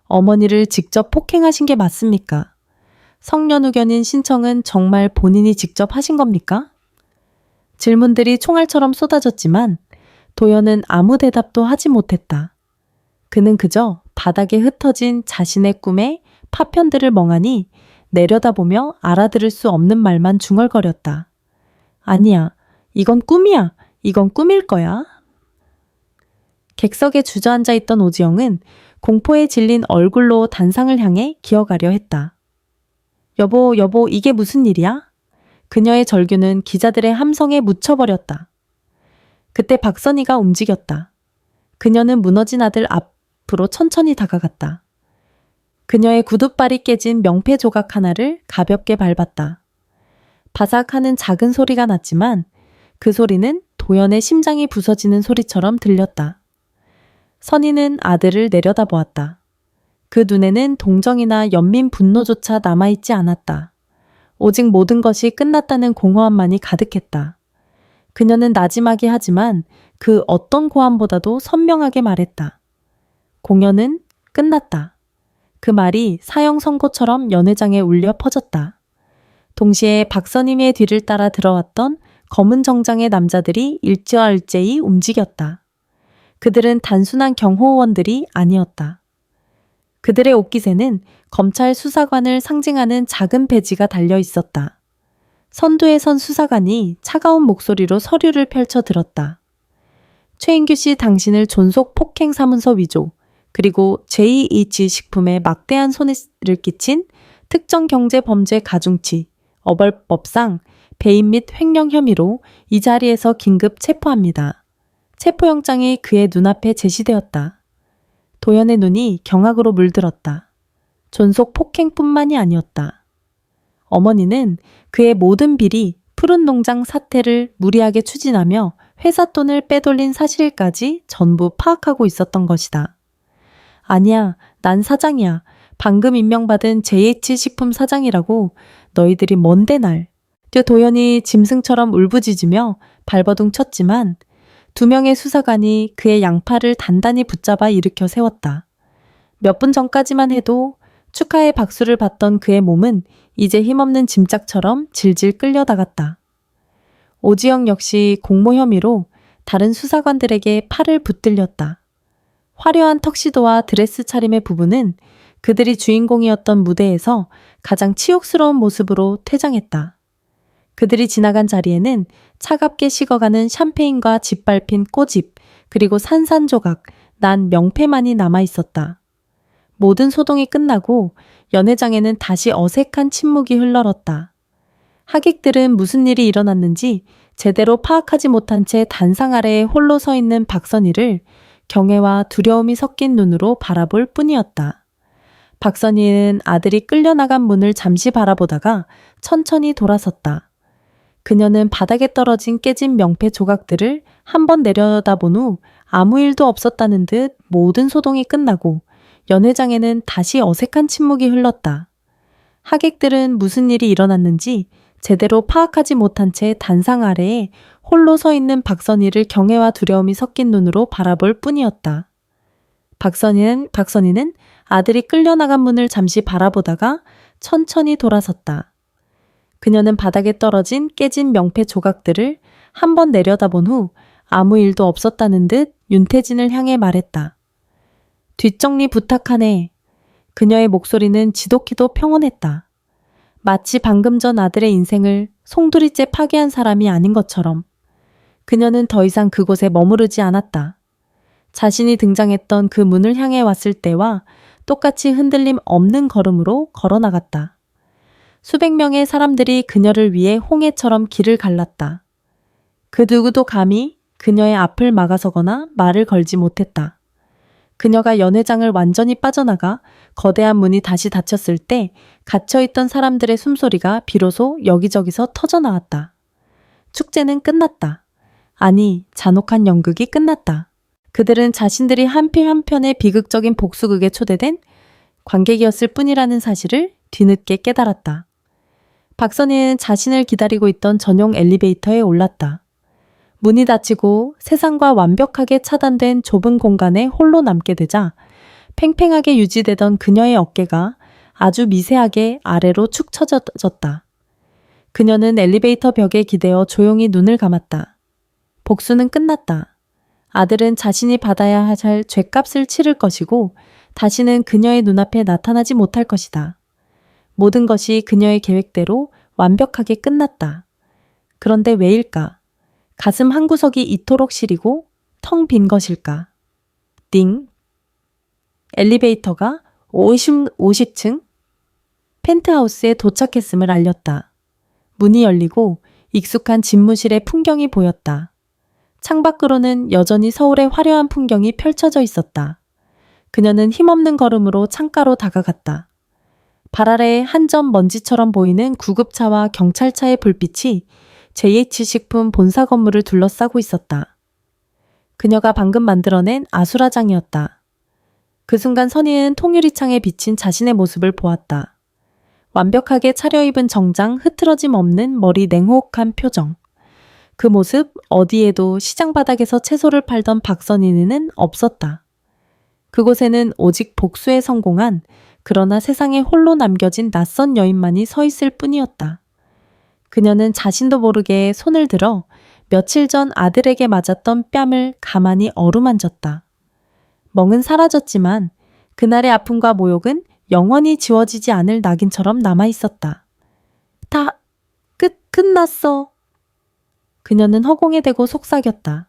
S1: 어머니를 직접 폭행하신 게 맞습니까? 성년후견인 신청은 정말 본인이 직접 하신 겁니까? 질문들이 총알처럼 쏟아졌지만 도연은 아무 대답도 하지 못했다. 그는 그저 바닥에 흩어진 자신의 꿈에 파편들을 멍하니 내려다보며 알아들을 수 없는 말만 중얼거렸다. 아니야, 이건 꿈이야. 이건 꿈일 거야. 객석에 주저앉아 있던 오지영은 공포에 질린 얼굴로 단상을 향해 기어가려 했다. 여보, 이게 무슨 일이야? 그녀의 절규는 기자들의 함성에 묻혀버렸다. 그때 박선희가 움직였다. 그녀는 무너진 아들 앞으로 천천히 다가갔다. 그녀의 구둣발이 깨진 명패 조각 하나를 가볍게 밟았다. 바삭하는 작은 소리가 났지만 그 소리는 도연의 심장이 부서지는 소리처럼 들렸다. 선희는 아들을 내려다보았다. 그 눈에는 동정이나 연민 분노조차 남아있지 않았다. 오직 모든 것이 끝났다는 공허함만이 가득했다. 그녀는 나지막이 하지만 그 어떤 고함보다도 선명하게 말했다. 공연은 끝났다. 그 말이 사형 선고처럼 연회장에 울려 퍼졌다. 동시에 박선임의 뒤를 따라 들어왔던 검은 정장의 남자들이 일제히 움직였다. 그들은 단순한 경호원들이 아니었다. 그들의 옷깃에는 검찰 수사관을 상징하는 작은 배지가 달려 있었다. 선두에 선 수사관이 차가운 목소리로 서류를 펼쳐 들었다. 최인규 씨 당신을 존속 폭행 사문서 위조, 그리고 JH 식품에 막대한 손해를 끼친 특정 경제 범죄 가중치, 어벌법상 배임 및 횡령 혐의로 이 자리에서 긴급 체포합니다. 체포영장이 그의 눈앞에 제시되었다. 도연의 눈이 경악으로 물들었다. 존속 폭행뿐만이 아니었다. 어머니는 그의 모든 비리, 푸른 농장 사태를 무리하게 추진하며 회사 돈을 빼돌린 사실까지 전부 파악하고 있었던 것이다. 아니야, 난 사장이야. 방금 임명받은 JH식품 사장이라고. 너희들이 뭔데 날. 도연이 짐승처럼 울부짖으며 발버둥 쳤지만 2명의 수사관이 그의 양팔을 단단히 붙잡아 일으켜 세웠다. 몇 분 전까지만 해도 축하의 박수를 받던 그의 몸은 이제 힘없는 짐짝처럼 질질 끌려다갔다. 오지영 역시 공모 혐의로 다른 수사관들에게 팔을 붙들렸다. 화려한 턱시도와 드레스 차림의 부부는 그들이 주인공이었던 무대에서 가장 치욕스러운 모습으로 퇴장했다. 그들이 지나간 자리에는 차갑게 식어가는 샴페인과 짓밟힌 꼬집, 그리고 산산조각, 난 명패만이 남아있었다. 모든 소동이 끝나고 연회장에는 다시 어색한 침묵이 흘러렀다. 하객들은 무슨 일이 일어났는지 제대로 파악하지 못한 채 단상 아래에 홀로 서 있는 박선희를 경애와 두려움이 섞인 눈으로 바라볼 뿐이었다. 박선희는 아들이 끌려나간 문을 잠시 바라보다가 천천히 돌아섰다. 그녀는 바닥에 떨어진 깨진 명패 조각들을 한번 내려다본 후 아무 일도 없었다는 듯 모든 소동이 끝나고 연회장에는 다시 어색한 침묵이 흘렀다. 하객들은 무슨 일이 일어났는지 제대로 파악하지 못한 채 단상 아래에 홀로 서 있는 박선희를 경애와 두려움이 섞인 눈으로 바라볼 뿐이었다. 박선희는 아들이 끌려나간 문을 잠시 바라보다가 천천히 돌아섰다. 그녀는 바닥에 떨어진 깨진 명패 조각들을 한번 내려다본 후 아무 일도 없었다는 듯 윤태진을 향해 말했다. 뒷정리 부탁하네. 그녀의 목소리는 지독히도 평온했다. 마치 방금 전 아들의 인생을 송두리째 파괴한 사람이 아닌 것처럼. 그녀는 더 이상 그곳에 머무르지 않았다. 자신이 등장했던 그 문을 향해 왔을 때와 똑같이 흔들림 없는 걸음으로 걸어나갔다. 수백 명의 사람들이 그녀를 위해 홍해처럼 길을 갈랐다. 그 누구도 감히 그녀의 앞을 막아서거나 말을 걸지 못했다. 그녀가 연회장을 완전히 빠져나가 거대한 문이 다시 닫혔을 때 갇혀있던 사람들의 숨소리가 비로소 여기저기서 터져나왔다. 축제는 끝났다. 아니, 잔혹한 연극이 끝났다. 그들은 자신들이 한 편 한 편의 비극적인 복수극에 초대된 관객이었을 뿐이라는 사실을 뒤늦게 깨달았다. 박선희는 자신을 기다리고 있던 전용 엘리베이터에 올랐다. 문이 닫히고 세상과 완벽하게 차단된 좁은 공간에 홀로 남게 되자 팽팽하게 유지되던 그녀의 어깨가 아주 미세하게 아래로 축 처졌다. 그녀는 엘리베이터 벽에 기대어 조용히 눈을 감았다. 복수는 끝났다. 아들은 자신이 받아야 할 죗값을 치를 것이고 다시는 그녀의 눈앞에 나타나지 못할 것이다. 모든 것이 그녀의 계획대로 완벽하게 끝났다. 그런데 왜일까? 가슴 한구석이 이토록 시리고 텅 빈 것일까? 띵! 엘리베이터가 50층 펜트하우스에 도착했음을 알렸다. 문이 열리고 익숙한 집무실의 풍경이 보였다. 창밖으로는 여전히 서울의 화려한 풍경이 펼쳐져 있었다. 그녀는 힘없는 걸음으로 창가로 다가갔다. 발 아래에 한 점 먼지처럼 보이는 구급차와 경찰차의 불빛이 JH식품 본사 건물을 둘러싸고 있었다. 그녀가 방금 만들어낸 아수라장이었다. 그 순간 선희는 통유리창에 비친 자신의 모습을 보았다. 완벽하게 차려입은 정장, 흐트러짐 없는 머리, 냉혹한 표정. 그 모습 어디에도 시장 바닥에서 채소를 팔던 박선희는 없었다. 그곳에는 오직 복수에 성공한, 그러나 세상에 홀로 남겨진 낯선 여인만이 서 있을 뿐이었다. 그녀는 자신도 모르게 손을 들어 며칠 전 아들에게 맞았던 뺨을 가만히 어루만졌다. 멍은 사라졌지만 그날의 아픔과 모욕은 영원히 지워지지 않을 낙인처럼 남아있었다. 다 끝났어. 그녀는 허공에 대고 속삭였다.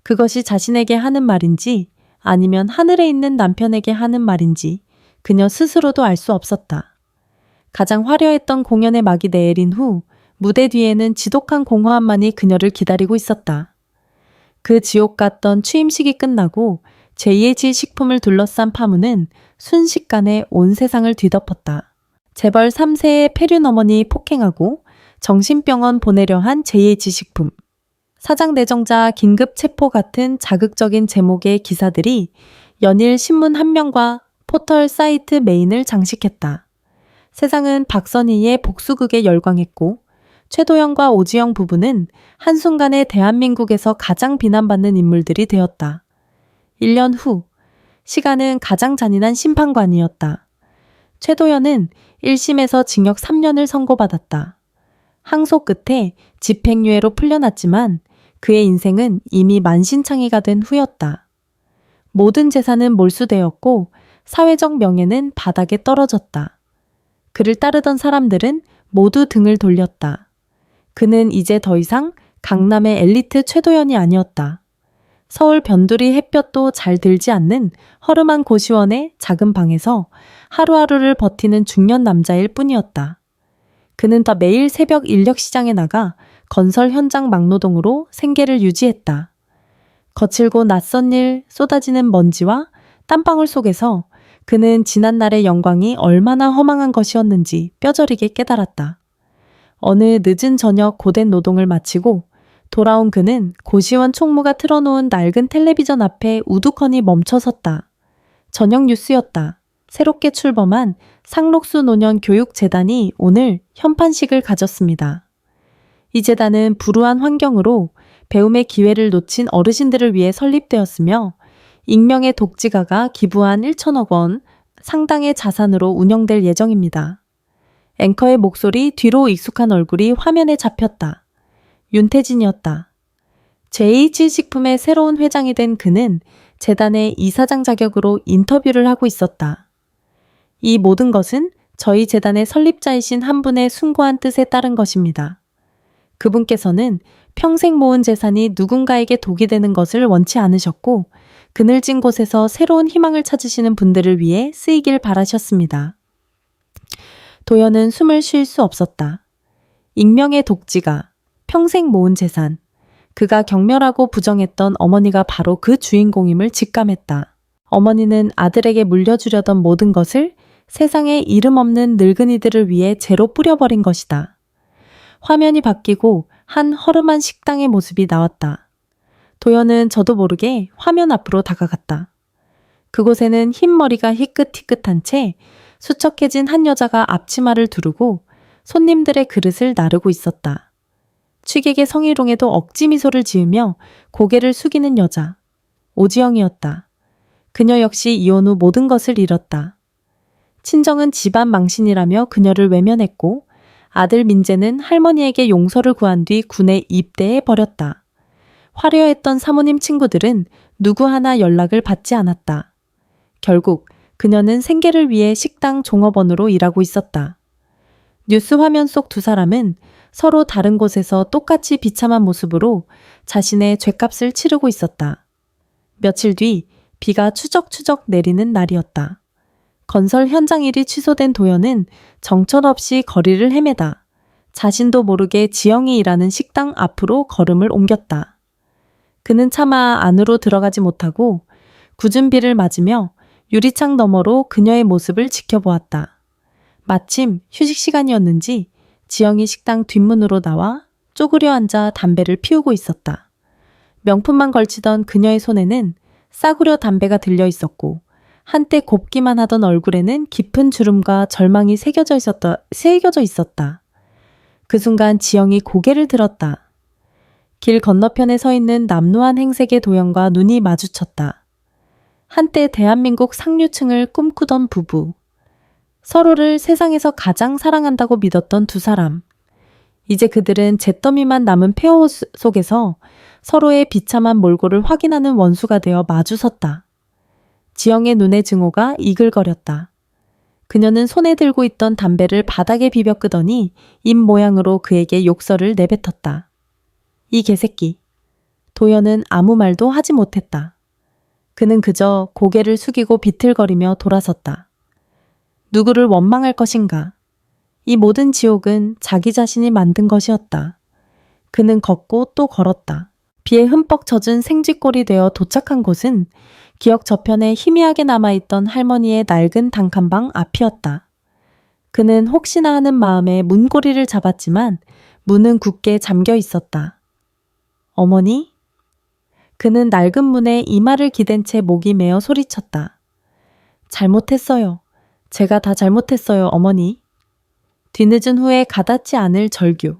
S1: 그것이 자신에게 하는 말인지 아니면 하늘에 있는 남편에게 하는 말인지 그녀 스스로도 알 수 없었다. 가장 화려했던 공연의 막이 내린 후 무대 뒤에는 지독한 공허함만이 그녀를 기다리고 있었다. 그 지옥 같던 취임식이 끝나고 JH 식품을 둘러싼 파문은 순식간에 온 세상을 뒤덮었다. 재벌 3세의 폐륜 어머니 폭행하고 정신병원 보내려 한 JH 식품. 사장 내정자 긴급 체포 같은 자극적인 제목의 기사들이 연일 신문 한 면과 포털 사이트 메인을 장식했다. 세상은 박선희의 복수극에 열광했고 최도연과 오지영 부부는 한순간에 대한민국에서 가장 비난받는 인물들이 되었다. 1년 후, 시간은 가장 잔인한 심판관이었다. 최도연은 1심에서 징역 3년을 선고받았다. 항소 끝에 집행유예로 풀려났지만 그의 인생은 이미 만신창이가 된 후였다. 모든 재산은 몰수되었고 사회적 명예는 바닥에 떨어졌다. 그를 따르던 사람들은 모두 등을 돌렸다. 그는 이제 더 이상 강남의 엘리트 최도연이 아니었다. 서울 변두리 햇볕도 잘 들지 않는 허름한 고시원의 작은 방에서 하루하루를 버티는 중년 남자일 뿐이었다. 그는 더 매일 새벽 인력시장에 나가 건설 현장 막노동으로 생계를 유지했다. 거칠고 낯선 일, 쏟아지는 먼지와 땀방울 속에서 그는 지난날의 영광이 얼마나 허망한 것이었는지 뼈저리게 깨달았다. 어느 늦은 저녁 고된 노동을 마치고 돌아온 그는 고시원 총무가 틀어놓은 낡은 텔레비전 앞에 우두커니 멈춰섰다. 저녁 뉴스였다. 새롭게 출범한 상록수 노년 교육재단이 오늘 현판식을 가졌습니다. 이 재단은 불우한 환경으로 배움의 기회를 놓친 어르신들을 위해 설립되었으며 익명의 독지가가 기부한 1천억 원 상당의 자산으로 운영될 예정입니다. 앵커의 목소리 뒤로 익숙한 얼굴이 화면에 잡혔다. 윤태진이었다. JH식품의 새로운 회장이 된 그는 재단의 이사장 자격으로 인터뷰를 하고 있었다. 이 모든 것은 저희 재단의 설립자이신 한 분의 숭고한 뜻에 따른 것입니다. 그분께서는 평생 모은 재산이 누군가에게 독이 되는 것을 원치 않으셨고 그늘진 곳에서 새로운 희망을 찾으시는 분들을 위해 쓰이길 바라셨습니다. 도연은 숨을 쉴 수 없었다. 익명의 독지가, 평생 모은 재산, 그가 경멸하고 부정했던 어머니가 바로 그 주인공임을 직감했다. 어머니는 아들에게 물려주려던 모든 것을 세상에 이름 없는 늙은이들을 위해 재로 뿌려버린 것이다. 화면이 바뀌고 한 허름한 식당의 모습이 나왔다. 도연은 저도 모르게 화면 앞으로 다가갔다. 그곳에는 흰 머리가 희끗희끗한 채 수척해진 한 여자가 앞치마를 두르고 손님들의 그릇을 나르고 있었다. 취객의 성희롱에도 억지 미소를 지으며 고개를 숙이는 여자. 오지영이었다. 그녀 역시 이혼 후 모든 것을 잃었다. 친정은 집안 망신이라며 그녀를 외면했고 아들 민재는 할머니에게 용서를 구한 뒤 군에 입대해 버렸다. 화려했던 사모님 친구들은 누구 하나 연락을 받지 않았다. 결국 그녀는 생계를 위해 식당 종업원으로 일하고 있었다. 뉴스 화면 속 두 사람은 서로 다른 곳에서 똑같이 비참한 모습으로 자신의 죗값을 치르고 있었다. 며칠 뒤 비가 추적추적 내리는 날이었다. 건설 현장 일이 취소된 도연은 정처없이 거리를 헤매다 자신도 모르게 지영이 일하는 식당 앞으로 걸음을 옮겼다. 그는 차마 안으로 들어가지 못하고 굳은 비를 맞으며 유리창 너머로 그녀의 모습을 지켜보았다. 마침 휴식 시간이었는지 지영이 식당 뒷문으로 나와 쪼그려 앉아 담배를 피우고 있었다. 명품만 걸치던 그녀의 손에는 싸구려 담배가 들려 있었고 한때 곱기만 하던 얼굴에는 깊은 주름과 절망이 새겨져 있었다. 그 순간 지영이 고개를 들었다. 길 건너편에 서 있는 남루한 행색의 도연과 눈이 마주쳤다. 한때 대한민국 상류층을 꿈꾸던 부부. 서로를 세상에서 가장 사랑한다고 믿었던 두 사람. 이제 그들은 잿더미만 남은 폐허 속에서 서로의 비참한 몰골을 확인하는 원수가 되어 마주섰다. 지영의 눈의 증오가 이글거렸다. 그녀는 손에 들고 있던 담배를 바닥에 비벼 끄더니 입 모양으로 그에게 욕설을 내뱉었다. 이 개새끼. 도연은 아무 말도 하지 못했다. 그는 그저 고개를 숙이고 비틀거리며 돌아섰다. 누구를 원망할 것인가? 이 모든 지옥은 자기 자신이 만든 것이었다. 그는 걷고 또 걸었다. 비에 흠뻑 젖은 생쥐골이 되어 도착한 곳은 기억 저편에 희미하게 남아있던 할머니의 낡은 단칸방 앞이었다. 그는 혹시나 하는 마음에 문고리를 잡았지만 문은 굳게 잠겨 있었다. 어머니? 그는 낡은 문에 이마를 기댄 채 목이 메어 소리쳤다. 잘못했어요. 제가 다 잘못했어요, 어머니. 뒤늦은 후에 가닿지 않을 절규.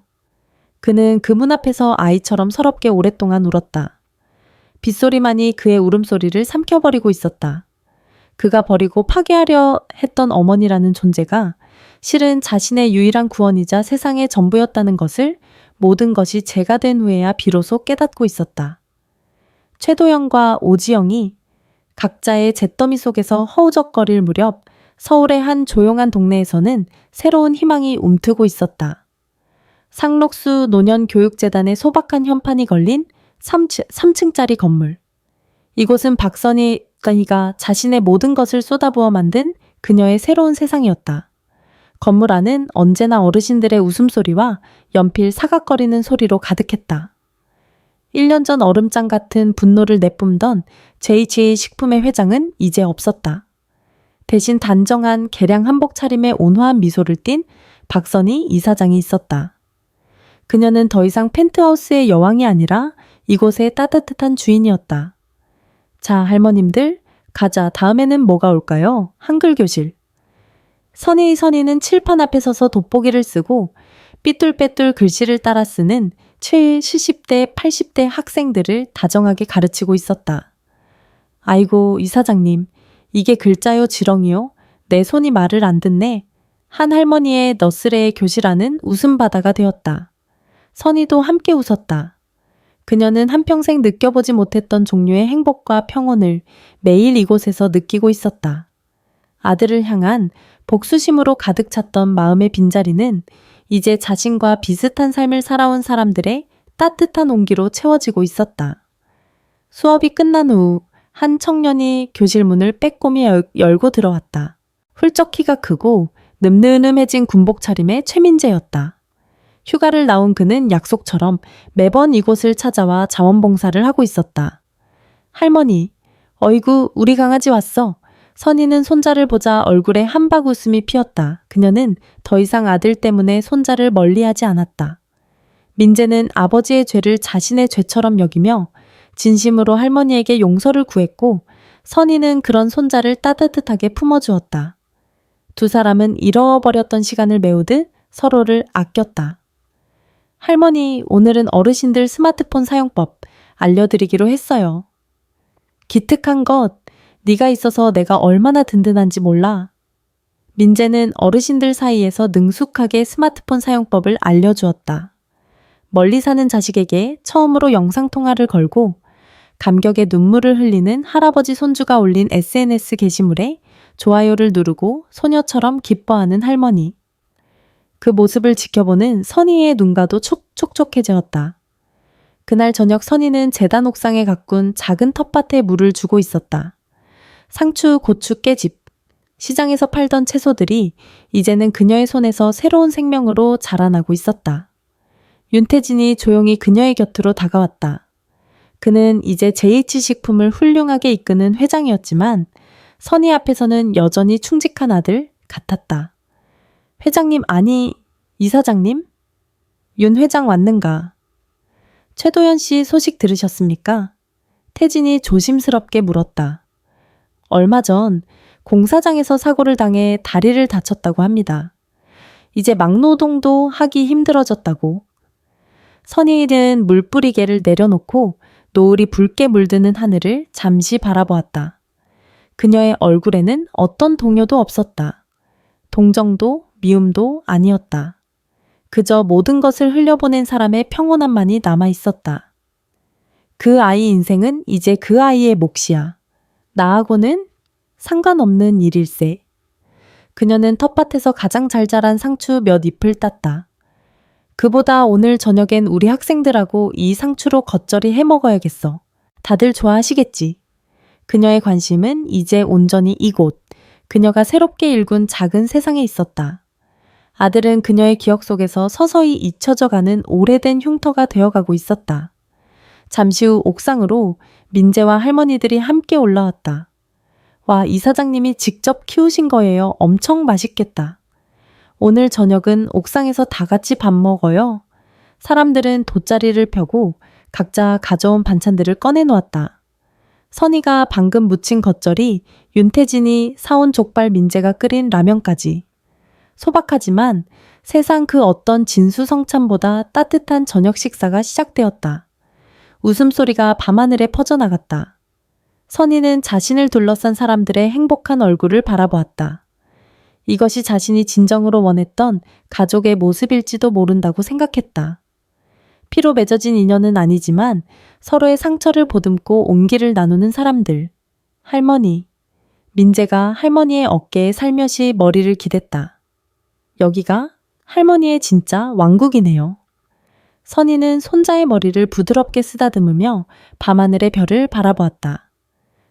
S1: 그는 그 문 앞에서 아이처럼 서럽게 오랫동안 울었다. 빗소리만이 그의 울음소리를 삼켜버리고 있었다. 그가 버리고 파괴하려 했던 어머니라는 존재가 실은 자신의 유일한 구원이자 세상의 전부였다는 것을 모든 것이 제가 된 후에야 비로소 깨닫고 있었다. 최도영과 오지영이 각자의 잿더미 속에서 허우적거릴 무렵 서울의 한 조용한 동네에서는 새로운 희망이 움트고 있었다. 상록수 노년교육재단의 소박한 현판이 걸린 3층짜리 건물. 이곳은 박선희가 자신의 모든 것을 쏟아부어 만든 그녀의 새로운 세상이었다. 건물 안은 언제나 어르신들의 웃음소리와 연필 사각거리는 소리로 가득했다. 1년 전 얼음장 같은 분노를 내뿜던 JHA 식품의 회장은 이제 없었다. 대신 단정한 개량 한복 차림에 온화한 미소를 띤 박선희 이사장이 있었다. 그녀는 더 이상 펜트하우스의 여왕이 아니라 이곳의 따뜻한 주인이었다. 자, 할머님들, 가자. 다음에는 뭐가 올까요? 한글 교실. 선희는 칠판 앞에 서서 돋보기를 쓰고 삐뚤빼뚤 글씨를 따라 쓰는 70대, 80대 학생들을 다정하게 가르치고 있었다. 아이고, 이사장님, 이게 글자요, 지렁이요? 내 손이 말을 안 듣네. 한 할머니의 너스레의 교실안은 웃음바다가 되었다. 선희도 함께 웃었다. 그녀는 한평생 느껴보지 못했던 종류의 행복과 평온을 매일 이곳에서 느끼고 있었다. 아들을 향한 복수심으로 가득 찼던 마음의 빈자리는 이제 자신과 비슷한 삶을 살아온 사람들의 따뜻한 온기로 채워지고 있었다. 수업이 끝난 후 한 청년이 교실 문을 빼꼼히 열고 들어왔다. 훌쩍 키가 크고 늠름해진 군복 차림의 최민재였다. 휴가를 나온 그는 약속처럼 매번 이곳을 찾아와 자원봉사를 하고 있었다. 할머니, 어이구, 우리 강아지 왔어. 선희는 손자를 보자 얼굴에 한박 웃음이 피었다. 그녀는 더 이상 아들 때문에 손자를 멀리하지 않았다. 민재는 아버지의 죄를 자신의 죄처럼 여기며 진심으로 할머니에게 용서를 구했고 선희는 그런 손자를 따뜻하게 품어주었다. 두 사람은 잃어버렸던 시간을 메우듯 서로를 아꼈다. 할머니, 오늘은 어르신들 스마트폰 사용법 알려드리기로 했어요. 기특한 것, 네가 있어서 내가 얼마나 든든한지 몰라. 민재는 어르신들 사이에서 능숙하게 스마트폰 사용법을 알려주었다. 멀리 사는 자식에게 처음으로 영상통화를 걸고 감격에 눈물을 흘리는 할아버지 손주가 올린 SNS 게시물에 좋아요를 누르고 소녀처럼 기뻐하는 할머니. 그 모습을 지켜보는 선희의 눈가도 촉촉해졌다. 그날 저녁 선희는 재단 옥상에 가꾼 작은 텃밭에 물을 주고 있었다. 상추, 고추, 깨집, 시장에서 팔던 채소들이 이제는 그녀의 손에서 새로운 생명으로 자라나고 있었다. 윤태진이 조용히 그녀의 곁으로 다가왔다. 그는 이제 JH식품을 훌륭하게 이끄는 회장이었지만 선희 앞에서는 여전히 충직한 아들 같았다. 회장님, 아니, 이사장님? 윤 회장 왔는가? 최도연 씨 소식 들으셨습니까? 태진이 조심스럽게 물었다. 얼마 전 공사장에서 사고를 당해 다리를 다쳤다고 합니다. 이제 막노동도 하기 힘들어졌다고. 선희는 물뿌리개를 내려놓고 노을이 붉게 물드는 하늘을 잠시 바라보았다. 그녀의 얼굴에는 어떤 동요도 없었다. 동정도 미움도 아니었다. 그저 모든 것을 흘려보낸 사람의 평온함만이 남아 있었다. 그 아이 인생은 이제 그 아이의 몫이야. 나하고는 상관없는 일일세. 그녀는 텃밭에서 가장 잘 자란 상추 몇 잎을 땄다. 그보다 오늘 저녁엔 우리 학생들하고 이 상추로 겉절이 해 먹어야겠어. 다들 좋아하시겠지. 그녀의 관심은 이제 온전히 이곳, 그녀가 새롭게 일군 작은 세상에 있었다. 아들은 그녀의 기억 속에서 서서히 잊혀져 가는 오래된 흉터가 되어가고 있었다. 잠시 후 옥상으로 민재와 할머니들이 함께 올라왔다. 와, 이사장님이 직접 키우신 거예요. 엄청 맛있겠다. 오늘 저녁은 옥상에서 다 같이 밥 먹어요. 사람들은 돗자리를 펴고 각자 가져온 반찬들을 꺼내놓았다. 선희가 방금 무친 겉절이, 윤태진이 사온 족발, 민재가 끓인 라면까지. 소박하지만 세상 그 어떤 진수성찬보다 따뜻한 저녁 식사가 시작되었다. 웃음소리가 밤하늘에 퍼져나갔다. 선희는 자신을 둘러싼 사람들의 행복한 얼굴을 바라보았다. 이것이 자신이 진정으로 원했던 가족의 모습일지도 모른다고 생각했다. 피로 맺어진 인연은 아니지만 서로의 상처를 보듬고 온기를 나누는 사람들. 할머니. 민재가 할머니의 어깨에 살며시 머리를 기댔다. 여기가 할머니의 진짜 왕국이네요. 선희는 손자의 머리를 부드럽게 쓰다듬으며 밤하늘의 별을 바라보았다.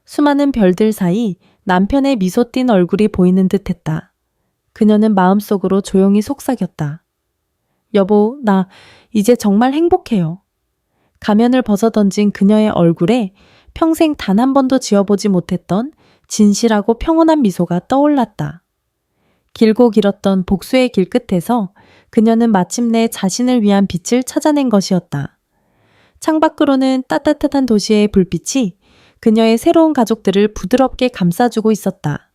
S1: 수많은 별들 사이 남편의 미소 띤 얼굴이 보이는 듯했다. 그녀는 마음속으로 조용히 속삭였다. 여보, 나 이제 정말 행복해요. 가면을 벗어던진 그녀의 얼굴에 평생 단 한 번도 지어보지 못했던 진실하고 평온한 미소가 떠올랐다. 길고 길었던 복수의 길 끝에서 그녀는 마침내 자신을 위한 빛을 찾아낸 것이었다. 창밖으로는 따뜻한 도시의 불빛이 그녀의 새로운 가족들을 부드럽게 감싸주고 있었다.